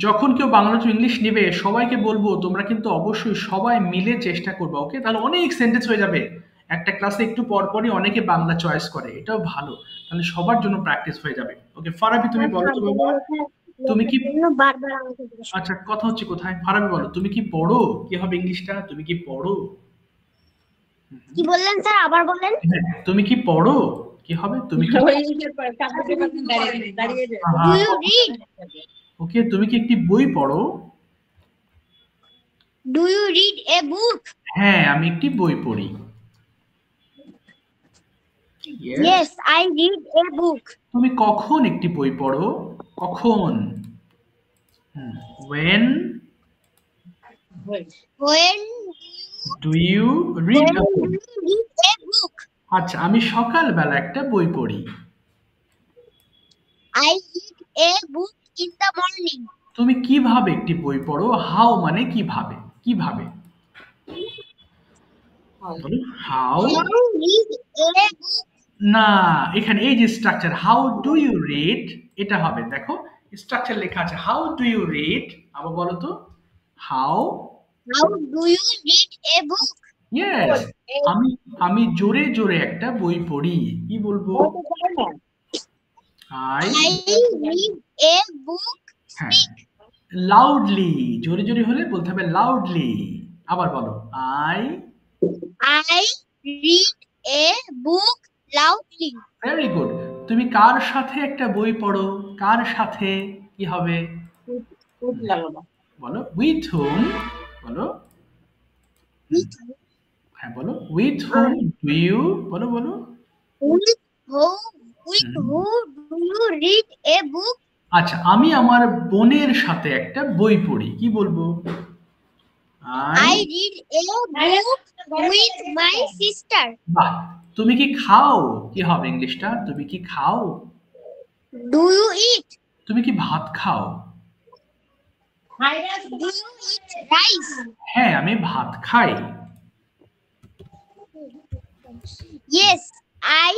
যখন কেউ বাংলা টু ইংলিশ নেবে সবাইকে বলবো তোমরা কিন্তু অবশ্যই সবাই মিলে চেষ্টা করবে, ওকে? তাহলে অনেক সেন্টেন্স হয়ে যাবে। একটা ক্লাসে একটু পর পরই অনেকে বাংলা চয়েস করে, এটাও ভালো। তাহলে সবার জন্য প্র্যাকটিস হয়ে যাবে। ওকে ফারাবি, তুমি বলো তো বাবা, তুমি কি, বারবার আমাকে জিজ্ঞেস করো। আচ্ছা কথা হচ্ছে কোথায়? ফারাবি বলো, তুমি কি পড়ো? কি হবে ইংলিশটা? তুমি কি পড়ো? কি বললেন স্যার, আবার বলেন। হ্যাঁ, তুমি কি পড়ো? কি হবে? তুমি কি, ডু ইউ রিড? ওকে, তুমি কি একটি বই পড়ো? Do you read a book? হ্যাঁ, আমি একটি বই পড়ি। Yes. Yes, I read a book. তুমি কখন একটি বই পড়ো? কখন? When When do you read a do book? you read a book? আচ্ছা, আমি সকালবেলা একটা বই পড়ি। I read a book in the morning. তুমি কিভাবে একটি বই পড়ো? হাউ মানে কিভাবে, কিভাবে বলো, how. How read a book? না, এখানে এই যে structure how do you read, এটা হবে। দেখো স্ট্রাকচার লেখা আছে হাউ ডু ইউ রিড, আবার বলো তো how. How do you read a book? Yes, আমি আমি জোরে জোরে একটা বই পড়ি, কি বলবো? I. I read a book. হ্যাঁ, লাউডলি, জোরে জোরে হলে বলতে হবে লাউডলি। আবার বলো I. I read a book loudly. Very good. তুমি কার সাথে একটা বই পড়ো? কার সাথে কি হবে? বলো উইথ হুম। বলো, হ্যাঁ বলো উইথ হুম ডু ইউ, বলো বলো। With who do you read a book? আচ্ছা, আমি আমার বোনের সাথে একটা বই পড়ি, কি বলবো? I read a book with my sister. বাহ। তুমি কি খাও? কি হবে ইংলিশটা? তুমি কি খাও? Do you eat? তুমি কি ভাত খাও? Do you eat rice? হ্যাঁ, আমি ভাত খাই। Yes, I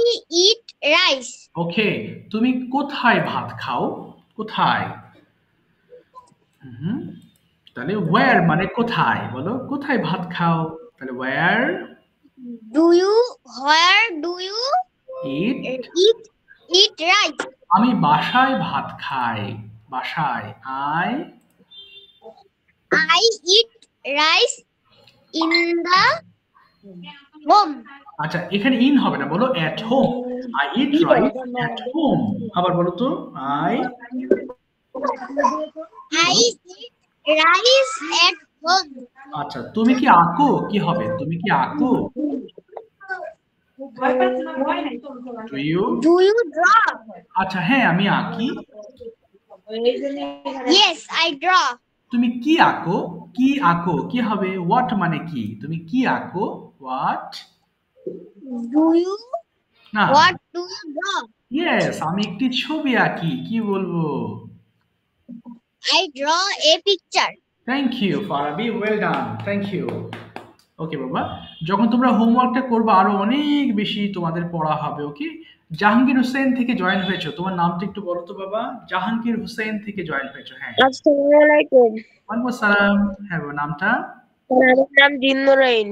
eat rice. ওকে, তুমি কোথায় ভাত খাও? কোথায়? তাহলে ওয়্যার মানে কোথায়, বলো কোথায় ভাত খাও? তাহলে where Where do you eat. eat rice? আমি বাসায় ভাত খাই, বাসায়। I eat rice in the home. আচ্ছা, এখানে ইন হবে না, বলো at home. I eat rice at home. আবার বলো তো I eat rice at home. আচ্ছা, তুমি কি আঁকো? কি হবে? তুমি কি আঁকো? Do you draw? আচ্ছা, হ্যাঁ আমি আঁকি। Yes, I draw. তুমি কি আঁকো? কি আঁকো? কি হবে? হোয়াট মানে কি? তুমি কি আঁকো? হোয়াট? Do you? না। What do you draw? Yes, আমি একটি ছবি আঁকি। কি বলবো? I draw a picture. Thank you Farabi, well done, thank you. Okay বাবা, যখন তোমরা হোমওয়ার্কটা করবে আরো অনেক বেশি তোমাদের পড়া হবে। ওকে, জাহাঙ্গীর হোসেন থেকে জয়েন হয়েছো, তোমার নামটা একটু বলো তো বাবা। জাহাঙ্গীর হোসেন থেকে জয়েন হয়েছো। হ্যাঁ, আসসালামু আলাইকুম। ওয়ালাইকুম সালাম। হ্যাঁ বাবা, নামটা? আমার নাম জিন্নুরাইন।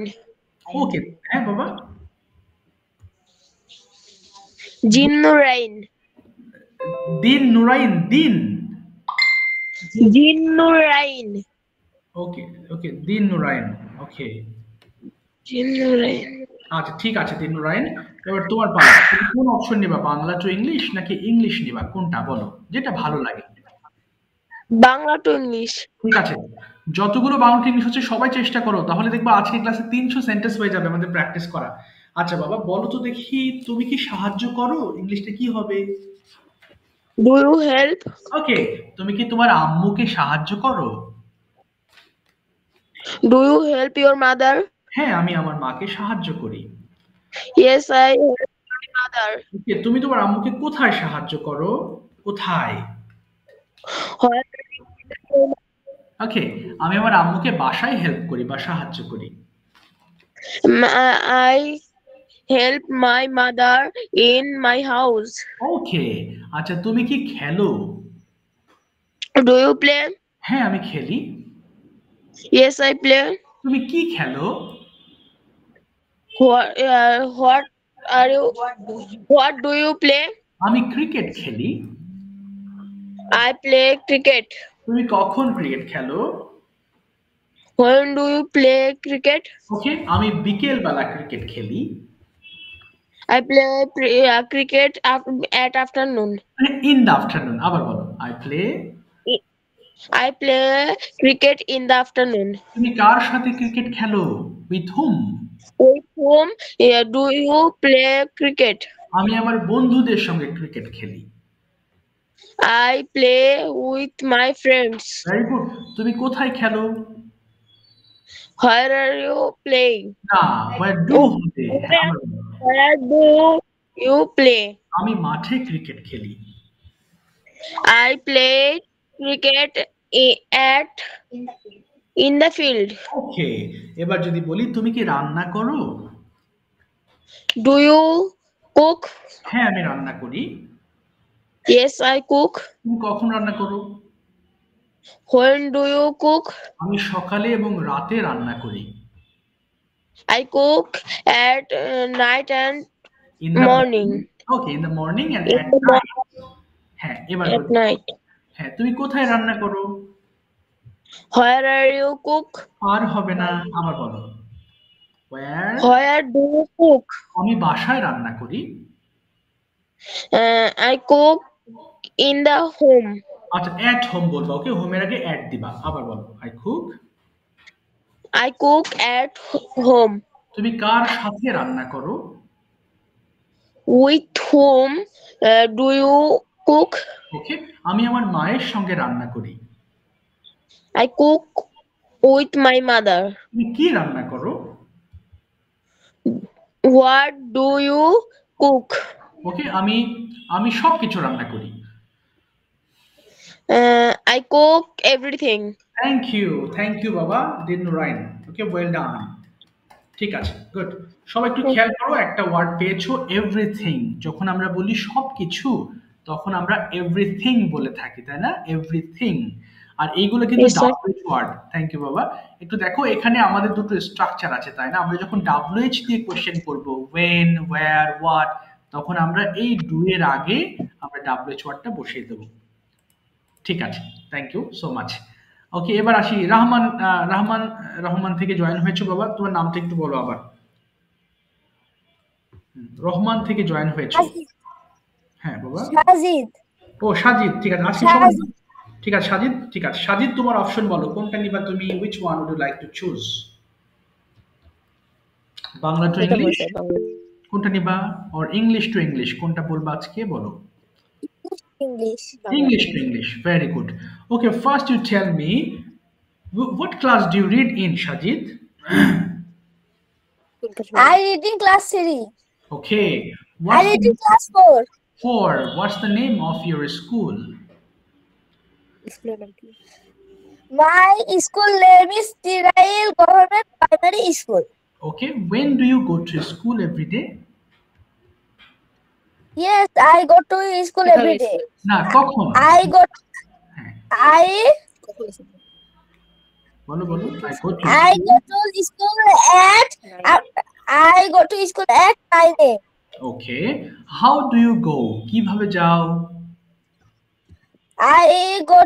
ওকে, হ্যাঁ বাবা, জিন্নুরাইন। দিন নুরাইন, দিন। জিন্নুরাইন। ওকে ওকে, দিন নুরাইন। ওকে, জিন্নুরাইন। আচ্ছা ঠিক আছে দিন নুরাইন। এবার তোমার পালা, তুমি কোন অপশন নিবা? বাংলা টু ইংলিশ নাকি ইংলিশ নিবা? কোনটা বলো, যেটা ভালো লাগে। Bangla to English. ঠিক আছে, যতগুলো বাংলা টু ইংলিশ হচ্ছে সবাই চেষ্টা করো, তাহলে দেখবা আজকে ক্লাসে 300 সেন্টেন্স হয়ে যাবে আমাদের প্র্যাকটিস করা। আচ্ছা বাবা, বলো তো দেখি, তুমি কি সাহায্য করো? ইংলিশটা কি হবে? Do you help? ওকে, তুমি কি তোমার আম্মুকে সাহায্য করো? Do you help your mother? হ্যাঁ, আমি আমার মাকে সাহায্য করি। Yes I help my mother. Okay, তুমি তোমার আম্মুকে কোথায় সাহায্য করো? কোথায়? ওকে, আমি আমার আম্মুকে বাসায় হেল্প করি বা সাহায্য করি। I help my mother in my house. Okay, আচ্ছা তুমি কি খেলো? Do you play? হ্যাঁ, আমি খেলি। Yes I play. তুমি কি খেলো? What are you? What do you play? আমি ক্রিকেট খেলি। I play cricket. তুমি কখন ক্রিকেট খেলো? When do you play cricket? ওকে, আমি বিকেল বেলা ক্রিকেট খেলি। I play cricket at afternoon. In the afternoon, আবার বলো। I play cricket in the afternoon. তুমি কার সাথে ক্রিকেট খেলো? With hmm? With whom do you play cricket? আমি আমার বন্ধুদের সঙ্গে ক্রিকেট খেলি। I play with my friends. Very good, তুমি কোথায় খেলো? Where are you playing? না, where do হবে? হ্যাঁ, আবার বলো। Where do you play? আমি মাঠে ক্রিকেট খেলি। I play cricket at in the field. ওকে, এবার যদি বলি তুমি কি রান্না করো? Do you cook? হ্যাঁ, আমি রান্না করি। Yes, I cook. তুমি কখন রান্না করো? When do you cook? আমি সকালে এবং রাতে রান্না করি। I cook at night and in the morning. Okay, in the morning and In at the night. হ্যাঁ, এবার at বলি। night. হ্যাঁ, তুমি কোথায় রান্না করো? Where are you cook? আর হবে না, আবার বলো। where? Where do you cook? আমি বাসায় রান্না করি। I cook in the home. আচ্ছা, এট হোম বলবা। ওকে, হোমের আগে এট দিবা। আবার বলো, I cook. I cook at home. তুমি কার সাথে রান্না করো? With whom do you cook? ওকে, আমি আমার মায়ের সঙ্গে রান্না করি। I cook with my mother. তুমি কি রান্না করো? What do you cook? ওকে, আমি সবকিছু রান্না করি। I cook everything. Thank you বাবা দিন রাইন। ওকে, ওয়েল ডান। ঠিক আছে, গুড। সবাই একটু খেয়াল করো, একটা ওয়ার্ড পেয়েছো, এভরিথিং। যখন আমরা বলি সবকিছু, তখন আমরা এভরিথিং বলে থাকি, তাই না? এভরিথিং। আর এইগুলো কিন্তু Yes, sir. W H word. Thank you বাবা। একটু দেখো, এখানে আমাদের দুটো স্ট্রাকচার আছে, তাই না? আমরা যখন ডাব্লিউএইচ দিয়ে কোশ্চেন করব, ওয়েন, ওয়্যার, হোয়াট, তখন আমরা এই ডু এর আগে আমরা ডাব্লিউএইচ ওয়ার্ডটা বসিয়ে দেবো। ঠিক আছে, থ্যাংক ইউ সো মাচ। ওকে, এবার আসি রহমান থেকে জয়েন হয়েছো বাবা, তোমার নামটা একটু বলো আবার। রহমান থেকে জয়েন হয়েছো। হ্যাঁ বাবা। Sajid. ও সাজিদ, ঠিক আছে, আজকে সবাই ঠিক আছে। সাজিদ, ঠিক আছে। সাজিদ, তোমার অপশন বলো, কোনটা নিবা তুমি? which one would you like to choose? Bangla to English কোনটা নিবা, or ইংলিশ টু ইংলিশ কোনটা বলবা আজকে? বলো। English. English to English. Very good. Okay, first you tell me, what class do you read in, Shajid? I read in class 3. Okay, I what's read the in class 4. 4? What's the name of your school? My school name is Tirail Government Primary School. Okay, when do you go to school every day? Yes, I go to school every day. না কখন? I go. হ্যাঁ, I বলো বলো। I go to I school. go to school at. I go to school at 9 a.m. Okay, how do you go? কিভাবে যাও? I go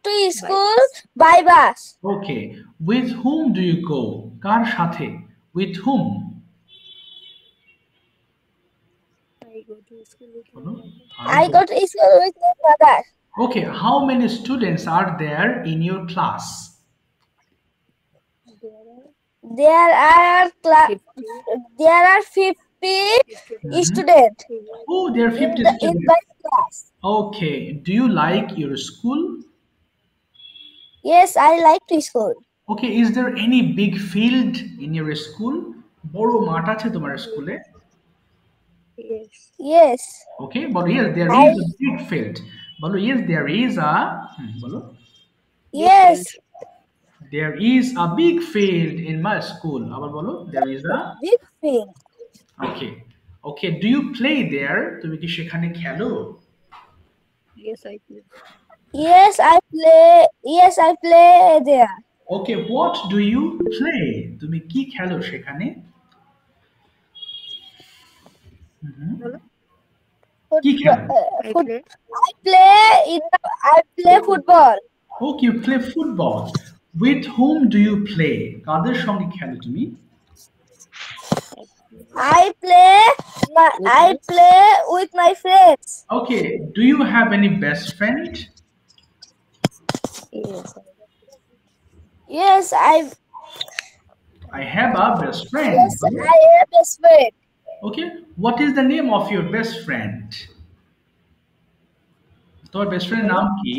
to school by bus. Okay, with whom do you go? কার সাথে? With whom? বলো। I go to school with my mother. Okay, how many students are there in your class? There are 50 students Oh, there are 50 in students. my class. Okay, do you like your school? Yes, I like to school. Okay, is there any big field in your school? বড় মাঠ আছে তোমার স্কুলে? Yes, Okay, but yes, there is a big field. বলো yes, there is a বলো yes, there is a big field in my school. আবার বলো there is a big field. okay. Okay, do you play there? তুমি কি সেখানে খেলো? Yes, I play there. Okay, what do you play? তুমি কি খেলো সেখানে? কি খেলো? I play football. Okay, you play football. With whom do you play? কাদের সঙ্গে খেলো তুমি? I play with my friends. Okay, do you have any best friend? Yes, I have a best friend. I have best friend. Okay, what is the name of your best friend? তোমার best friend নাম কি?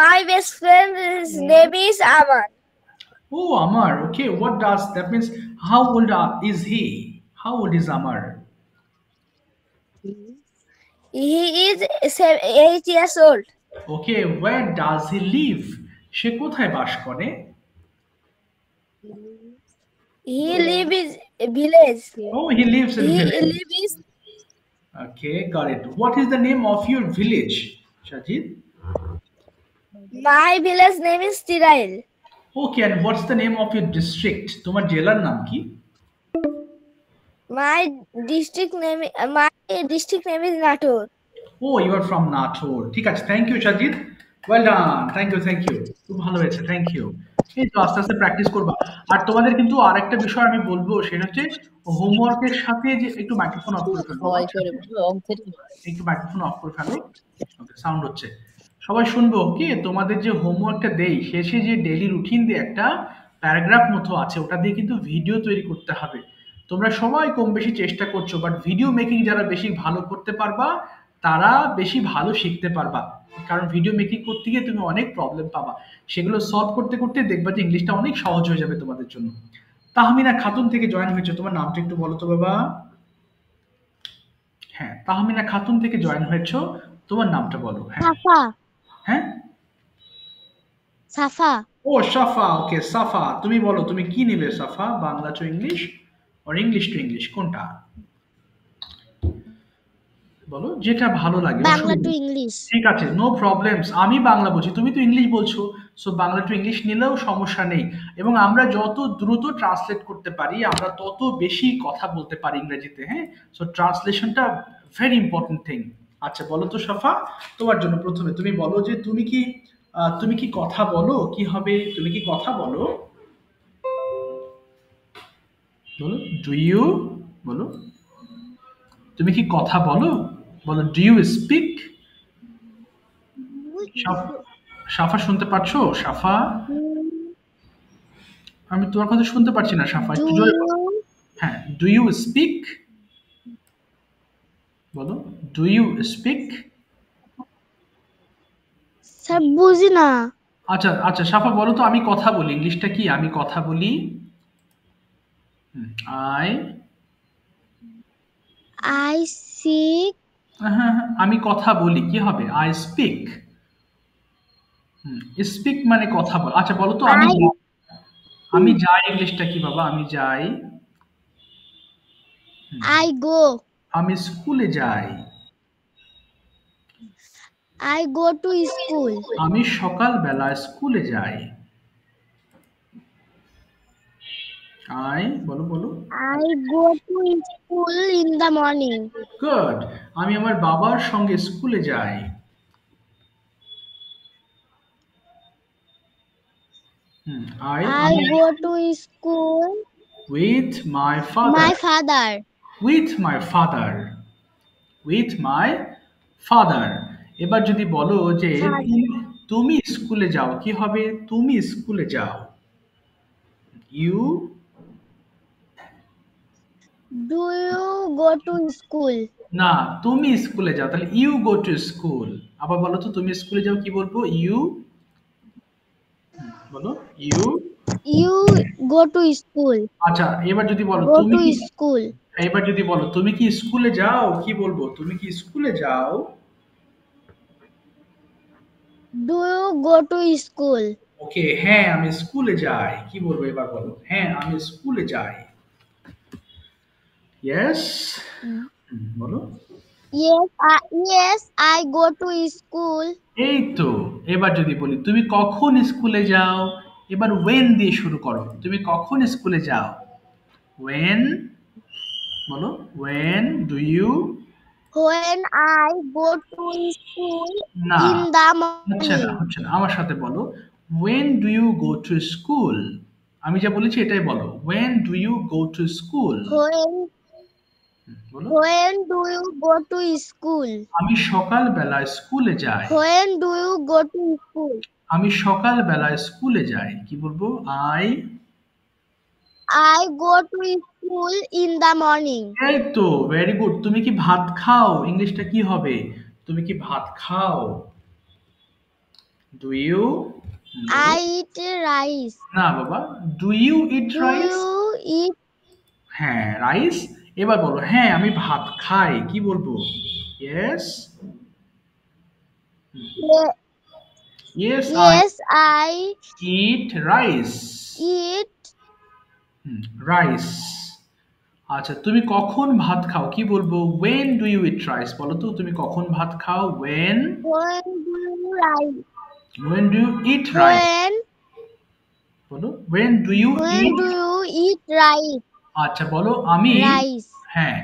My best friend's name is Aman. Oh, Amar. Okay, what does that means? How old is he? How old is Amar? He is 8 years old. Okay, where does he live? সে কোথায় বাস করে? He lives in a village. Oh, he lives in He village. lives. Okay, got it. What is the name of your village, Shajid? My village name is Tirail. Okay, and what's the name of your district? তোমার জেলার নাম কি? My district name is Natur. Oh, you are from Natur. ঠিক আছে, thank you, Shajid. Well done. Thank you. খুব ভালো হয়েছে, thank you. এই তো আস্তে আস্তে প্র্যাকটিস করবা। আর তোমাদের কিন্তু আরেকটা বিষয় আমি বলবো, সেটা হচ্ছে হোমওয়ার্কের সাথে যে একটু মাইক্রোফোন অফ করে ফেলো। একটু মাইক্রোফোন অফ করে ফেলো। ওকে, সাউন্ড হচ্ছে। সবাই শুনবো কি তোমাদের যে হোমওয়ার্কটা দেই শেষে যে ডেইলি রুটিন দিয়ে একটা প্যারাগ্রাফ মতো আছে, ওটা দিয়ে কিন্তু ভিডিও তৈরি করতে হবে। তোমরা সবাই কম বেশি চেষ্টা করছো, বাট ভিডিও মেকিং যারা বেশি ভালো করতে পারবা তারা বেশি ভালো শিখতে পারবা। কারণ ভিডিও মেকিং করতে গিয়ে তুমি অনেক প্রবলেম পাবা, সেগুলো সলভ করতে করতে দেখবা যে ইংলিশটা অনেক সহজ হয়ে যাবে তোমাদের জন্য। তাহমিনা খাতুন থেকে জয়েন হয়েছে, তোমার নামটা একটু বলো তো বাবা। হ্যাঁ, তাহমিনা খাতুন থেকে জয়েন হয়েছো, তোমার নামটা বলো। হ্যাঁ সাফা হ্যাঁ সাফা ও সাফা। ওকে সাফা, তুমি বলো তুমি কি নেবে সাফা? বাংলা টু ইংলিশ আর ইংলিশ টু ইংলিশ কোনটা? বলো যেটা ভালো লাগে। Bangla to English. ঠিক আছে, নো প্রবলেমস। আমি বাংলা বলছি, তুমি তো ইংলিশ বলছো, সো বাংলা টু ইংলিশ নিলেও সমস্যা নেই। এবং আমরা যত দ্রুত ট্রান্সলেট করতে পারি আমরা তত বেশি কথা বলতে পারি ইংরেজিতে। হ্যাঁ, সো ট্রান্সলেশনটা ভেরি ইম্পর্টেন্ট থিং। আচ্ছা বলো তো সাফা, তোমার জন্য প্রথমে তুমি বলো যে তুমি কি কথা বলো? কি হবে? তুমি কি কথা বলো? বলো ডু ইউ। বলো তুমি কি কথা বলো? বলো ডু ইউ স্পিক। সাফা শুনতে পাচ্ছো? সাফা, আমি তোমার কথা শুনতে পাচ্ছি না। সাফা একটু জোরে বলো। হ্যাঁ, ডু ইউ স্পিক। বলো ডু ইউ স্পিক। স্যার বুঝি না। আচ্ছা আচ্ছা সাফা বলো তো আমি কথা বলি, ইংলিশটা কি? আমি কথা বলি। I I sick. হ্যাঁ আমি কথা বলি কি হবে? I speak. স্পিক মানে কথা বল। আচ্ছা বলো তো আমি আমি যাই ইংলিশটা কি বাবা? আমি যাই। I go. আমি স্কুলে যাই। I go to school. আমি সকালবেলা স্কুলে যাই। আই বলো বলো। I go to school in the morning. Good. আমি আমার বাবার সঙ্গে স্কুলে যাই। I I go to school with my father. My father. With my father. With my father. এবার যদি বলো যে তুমি স্কুলে যাও কি হবে? তুমি স্কুলে যাও। You do you go to school? না তুমি স্কুলে যাও, তাহলে ইউ গো টু স্কুল। আবার বলো তো তুমি স্কুলে যাও কি বলবো? ইউ বলো you. You go to school. আচ্ছা এবার যদি বলো গো তুমি টু কি, স্কুল। এবার যদি বলো তুমি কি স্কুলে যাও কি বলবো? তুমি কি স্কুলে যাও? Do you go to school? Okay হ্যাঁ আমি স্কুলে যাই কি বলবো? এবার বলো হ্যাঁ আমি স্কুলে যাই। ইয়েস বলো। Yes I go to school. এই তো। এবার যদি বলি তুমি কখন স্কুলে যাও, এবার ওয়েন দিয়ে শুরু করো। তুমি কখন স্কুলে যাও? ওয়েন বলো। When do you. When I go to school না in the হচ্ছে না morning. হচ্ছে না, আমার সাথে বলো when do you go to school. আমি যা বলেছি এটাই বলো। When do you go to school বলো। When do you go to school? আমি সকালবেলা স্কুলে যাই। When do you go to school? আমি সকালবেলা স্কুলে যাই কি বলবো? I go to school in the morning. এই তো ভেরি গুড। তুমি কি ভাত খাও? ইংলিশটা কি হবে? তুমি কি ভাত খাও? Do you. I eat rice. না বাবা, do you eat Do rice? you eat? হ্যাঁ রাইস। এবার বলো হ্যাঁ আমি ভাত খাই কি বলবো? Yes yes I Yes, I eat rice. eat. Rice. আচ্ছা তুমি কখন ভাত খাও কি বলবো? When do you eat rice. বলো তো তুমি কখন ভাত খাও? When When do you rice? When do you eat rice. When বলো when do you when it. do you eat rice? আচ্ছা বলো আমি Rice. হ্যাঁ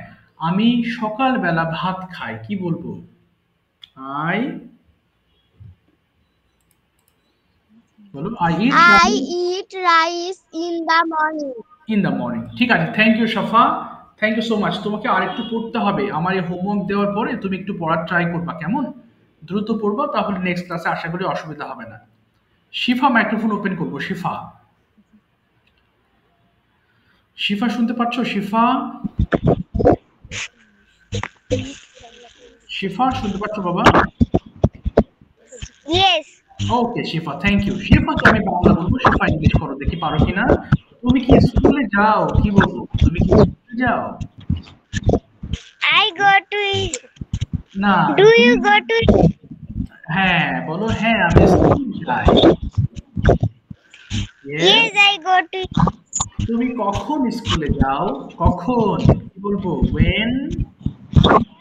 আমি সকালবেলা ভাত খাই কি বলবো? আই বলো I eat I eat rice in the morning. In the morning. ঠিক আছে thank you Safa, thank you so much. তোমাকে আরেকটু পড়তে হবে, আমার এই হোমওয়ার্ক দেওয়ার পরে তুমি একটু পড়ার ট্রাই করবা, কেমন? দ্রুত পড়বা, তাহলে নেক্সট ক্লাসে আশা করি অসুবিধা হবে না। শিফা মাইক্রোফোন ওপেন করবো। শিফা শিফা শুনতে পাচ্ছ? শিফা শিফা শুনতে পাচ্ছ বাবা? Yes. Okay Shifa thank you. শিফাকে আমি বাংলা বলবো, শিফা ইংলিশ করো দেখি পারো কিনা। তুমি কি স্কুলে যাও কি বলবো? তুমি কি স্কুলে যাও? I go to. না Do you go to? হ্যাঁ বলো হ্যাঁ আমি স্কুলে যাই। Yes, Yes, I go to. তুমি কখন স্কুলে যাও? কখন কি বলবো? when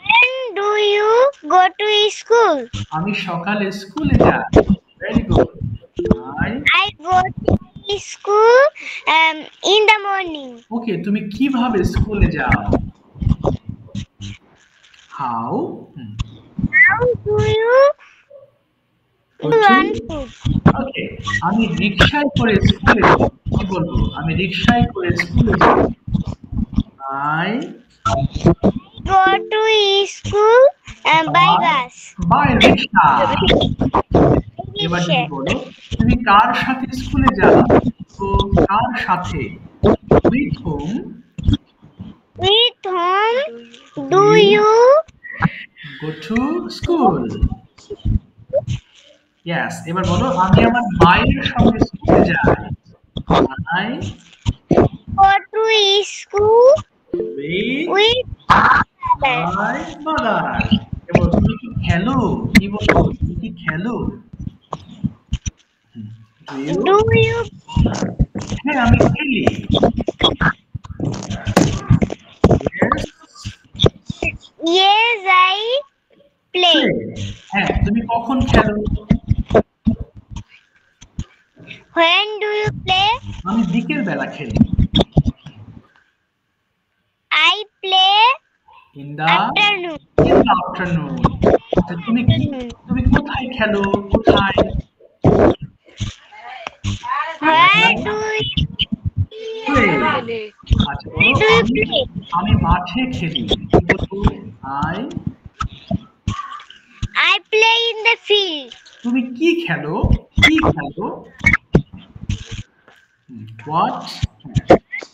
When do you go to school? আমি সকালে স্কুলে যাই। Very good. I go to school in the morning. ওকে তুমি কিভাবে স্কুলে যাও? How How do you run food? ওকে আমি রিকশায় করে স্কুলে যাই কি বলবো? আমি রিকশায় করে স্কুলে যাই। I Go to school by bus. By rickshaw. এবার যদি বলো তুমি কার সাথে স্কুলে যাও? তো কার সাথে? With home With whom do you Go to school. Yes. এবার বলো আমি আমার মায়ের সঙ্গে স্কুলে যাই। I Go to school with with my mother. এবার তুমি কি খেলো? কি বলবো? তুমি কি খেলো? Do you? Do you হ্যাঁ আমি খেলি। Yes. Yes, I play. Play. হ্যাঁ তুমি কখন খেলো? When do you play? আমি বিকেল বেলা খেলি। I play In the afternoon. afternoon. আচ্ছা, তুমি কোথায় খেলো? কোথায়? Where do you Play. আচ্ছা বলো, do you play? আমি মাঠে খেলি। কি বলবো? I play in the field. তুমি কি খেলো? কি খেলো? What?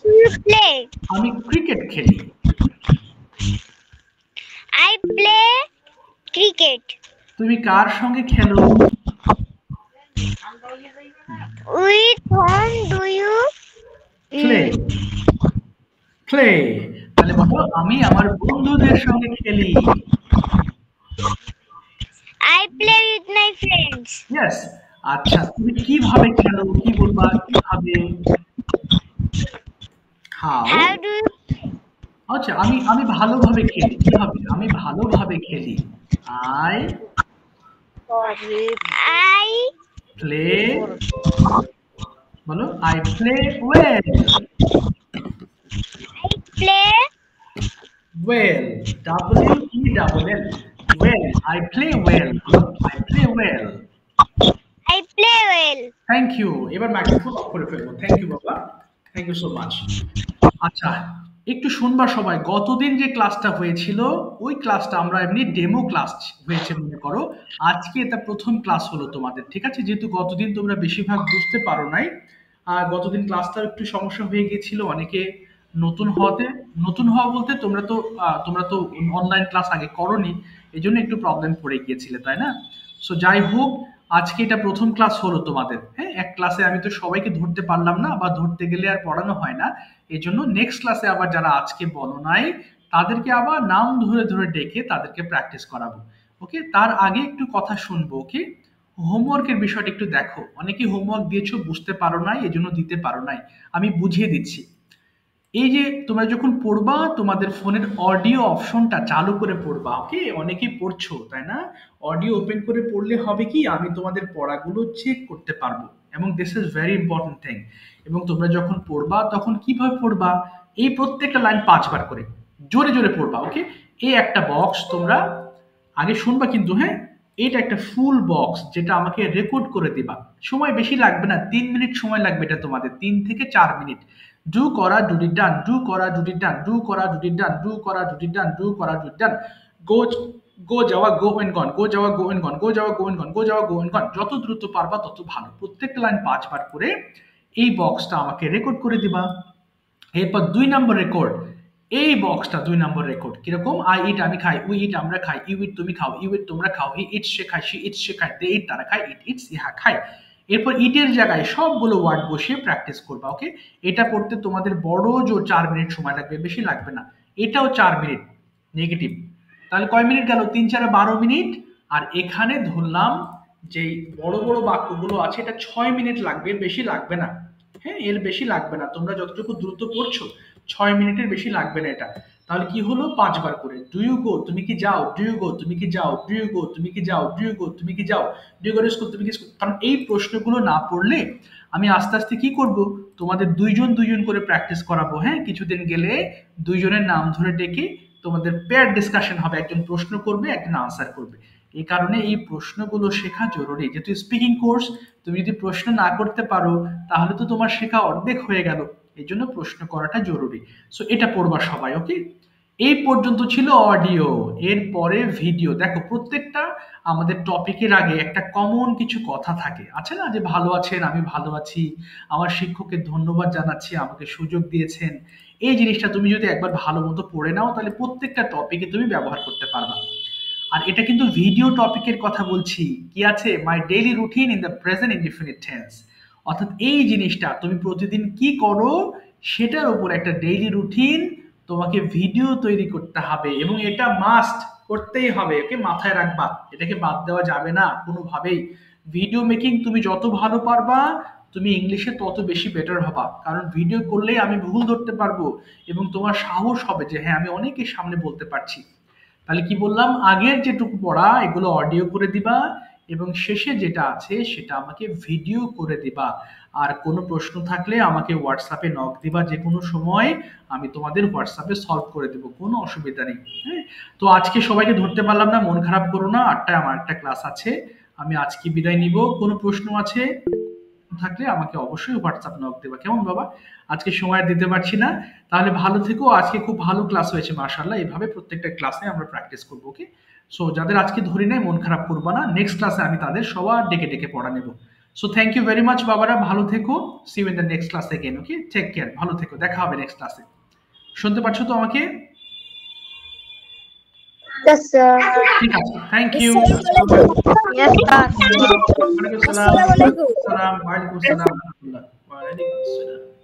Do you play? আমি ক্রিকেট খেলি। I play cricket. তুমি কার সঙ্গে খেলো? With whom do you Play. Play. তাহলে বলো আমি আমার বন্ধুদের সঙ্গে খেলি। I play with my friends. Yes. আচ্ছা তুমি কিভাবে খেলো? কি বলবা? কিভাবে? How? How do you আচ্ছা আমি ভালোভাবে খেলি। কিভাবে? আমি ভালোভাবে খেলি। I play বলো I play well. play Well. W-E-L-L. Well. I play well. I play well. I play well. Thank you. এবার মাইক্রোফোন অফ করে ফেলবো। থ্যাংক ইউ বাবা। Thank you so much. আচ্ছা একটু শুনবা সবাই, গতদিন যে ক্লাসটা হয়েছিল ওই ক্লাসটা আমরা এমনি ডেমো ক্লাস হয়েছে মনে করো, আজকে এটা প্রথম ক্লাস হলো তোমাদের, ঠিক আছে? যেহেতু গতদিন তোমরা বেশিরভাগ বুঝতে পারো নাই, আর গতদিন ক্লাসটা একটু সমস্যা হয়ে গিয়েছিল অনেকে নতুন হওয়া বলতে তোমরা তো অনলাইন ক্লাস আগে করোনি, এই জন্য একটু প্রবলেম পড়ে গিয়েছিলে, তাই না? সো যাই হোক, আজকে এটা প্রথম ক্লাস হলো তোমাদের। হ্যাঁ, এক ক্লাসে আমি তো সবাইকে ধরতে পারলাম না, বা ধরতে গেলে আর পড়ানো হয় না, এই জন্য নেক্সট ক্লাসে আবার যারা আজকে বলো নাই তাদেরকে আবার নাম ধরে ধরে ডেকে তাদেরকে প্র্যাকটিস করাবো। ওকে, তার আগে একটু কথা শুনবো। ওকে, হোমওয়ার্কের বিষয়টা একটু দেখো, অনেকে হোমওয়ার্ক দিয়েছো বুঝতে পারো নাই, এই জন্য দিতে পারো নাই, আমি বুঝিয়ে দিচ্ছি। এই যে তোমরা যখন পড়বা তোমাদের ফোনের অডিও অপশনটা চালু করে পড়বা। ওকে, অনেকেই পড়ছো তাই না? অডিও ওপেন করে পড়লে হবে কি, আমি তোমাদের পড়াগুলো চেক করতে পারবো, এবং this is very important thing. এবং তোমরা যখন পড়বা তখন কিভাবে পড়বা, এই প্রত্যেকটা লাইন 5 বার করে জোরে জোরে পড়বা। ওকে, এই একটা বক্স তোমরা আগে শুনবা কিন্তু, হ্যাঁ, এটা একটা ফুল বক্স যেটা আমাকে রেকর্ড করে দিবা। সময় বেশি লাগবে না, 3 মিনিট সময় লাগবে এটা তোমাদের, 3 থেকে 4 মিনিট। ডু করা ডুডি ডান, ডু করা ডুডি ডান, ডু করা ডুডি ডান, ডু করা ডুডি ডান, ডু করা ডুডি ডান। গো গো যাওয়া গো এন্ড গন, গো যাওয়া গো এন্ড গন, গো যাওয়া গো এন্ড গন, গো যাওয়া গো এন্ড গন। যত দ্রুত পারবা তত ভালো। প্রত্যেকটা লাইন 5 বার করে এই বক্সটা আমাকে রেকর্ড করে দিবা। এরপর 2 নম্বর রেকর্ড, এই বক্সটা 2 নম্বর রেকর্ড কিরকম, আই ইট আমি খাই, উই ইট আমরা খাই, ইউ ইট তুমি খাও, ইউ ইট তোমরা খাও, হি ইট সে খায়, শি ইট সে খায়, দে ইট তারা খায়, ইট ইটস ইহা খায়। এরপর ইটের জায়গায় সবগুলো ওয়ার্ড বসিয়ে প্র্যাকটিস করবা। ওকে, এটা পড়তে তোমাদের বড় জোর 4 মিনিট সময় লাগবে, বেশি লাগবে না। এটাও 4 মিনিট নেগেটিভ, তাহলে কয় মিনিট গেল, 3 4 12 মিনিট। আর এখানে ধরলাম যে বড় বড় বাক্যগুলো আছে এটা 6 মিনিট লাগবে, এর বেশি লাগবে না। হ্যাঁ, এর বেশি লাগবে না, তোমরা যতটুকু দ্রুত পড়ছো 6 মিনিটের বেশি লাগবে না এটা। তাহলে কি হলো, 5 বার করে। ডু ইউ গো তুমি কি যাও, ডু ইউ গো তুমি কি যাও, ডু ইউ গো তুমি কি যাও, ডু ইউ গো তুমি কি যাও, do you go to school তুমি কি স্কুল। কারণ এই প্রশ্নগুলো না পড়লে আমি আস্তে আস্তে কি করব, তোমাদের দুইজন দুইজন করে প্র্যাকটিস করাবো। হ্যাঁ, কিছুদিন গেলে দুইজনের নাম ধরে ডেকে তোমাদের পেয়ার ডিসকাশন হবে, একজন প্রশ্ন করবে একজন আনসার করবে। এই কারণে এই প্রশ্নগুলো শেখা জরুরি, যেহেতু স্পিকিং কোর্স, তুমি যদি প্রশ্ন না করতে পারো তাহলে তো তোমার শেখা অর্ধেক হয়ে গেল, এই জন্য প্রশ্ন করাটা জরুরি। সো এটা পড়বা সবাই। ওকে, এই পর্যন্ত ছিল অডিও, এরপরে ভিডিও। দেখো প্রত্যেকটা আমাদের টপিকের আগে একটা কমন কিছু কথা থাকে, আছে না, যে ভালো আছেন, আমি ভালো আছি, আমার শিক্ষককে ধন্যবাদ জানাচ্ছি আমাকে সুযোগ দিয়েছেন। এই জিনিসটা তুমি যদি একবার ভালো মতো পড়ে নাও তাহলে প্রত্যেকটা টপিকে তুমি ব্যবহার করতে পারবা। আর এটা কিন্তু ভিডিও টপিকের কথা বলছি। কি আছে, my daily routine in the present indefinite tense, অর্থাৎ এই জিনিসটা তুমি প্রতিদিন কি করো সেটার উপর একটা ডেইলি রুটিন তোমাকে ভিডিও তৈরি করতে হবে, এবং এটা মাস্ট করতেই হবে। ওকে, মাথায় রাখবা, এটাকে বাদ দেওয়া যাবে না কোনোভাবেই। ভিডিও মেকিং তুমি যত ভালো পারবা তুমি ইংলিশে তত বেশি বেটার হবা, কারণ ভিডিও করলেই আমি ভুল ধরতে পারবো এবং তোমার সাহস হবে যে হ্যাঁ আমি অনেকের সামনে বলতে পারছি। তাহলে কি বললাম, আগের যেটুকু পড়া এগুলো অডিও করে দিবা এবং শেষে যেটা আছে সেটা আমাকে ভিডিও করে দিবা। আর কোনো প্রশ্ন থাকলে আমাকে হোয়াটসঅ্যাপে নক দিবা যে কোনো সময়, আমি তোমাদের হোয়াটসঅ্যাপে সলভ করে দেবো, কোনো অসুবিধা নেই। হ্যাঁ, তো আজকে সবাইকে ধরতে পারলাম না, মন খারাপ করো না, 8টায় আমার একটা ক্লাস আছে, আমি আজকে বিদায় নিব। কোনো প্রশ্ন আছে থাকলে আমাকে অবশ্যই হোয়াটসঅ্যাপ নক দেবা, কেমন বাবা? আজকে সময় দিতে পারছি না, তাহলে ভালো থেকো। আজকে খুব ভালো ক্লাস হয়েছে মাশাআল্লাহ, এইভাবে প্রত্যেকটা ক্লাসে আমরা প্র্যাকটিস করবো। ওকে, সো যাদের আজকে ধরি নাই মন খারাপ করবা না, নেক্সট ক্লাসে আমি তাদের সবার ডেকে ডেকে পড়া নেব। So thank you very much বাবারা, ভালো থেকো, see you in the next class again. Okay, take care, ভালো থেকো, দেখা হবে নেক্সট ক্লাসে। শুনতে পাচ্ছ তো আমাকে? Yes, sir. ঠিক আছে, থ্যাংক ইউ। Yes, sir. ওয়ালাইকুম আসসালাম। ওয়ালাইকুম আসসালাম। ওয়ালাইকুম আসসালাম।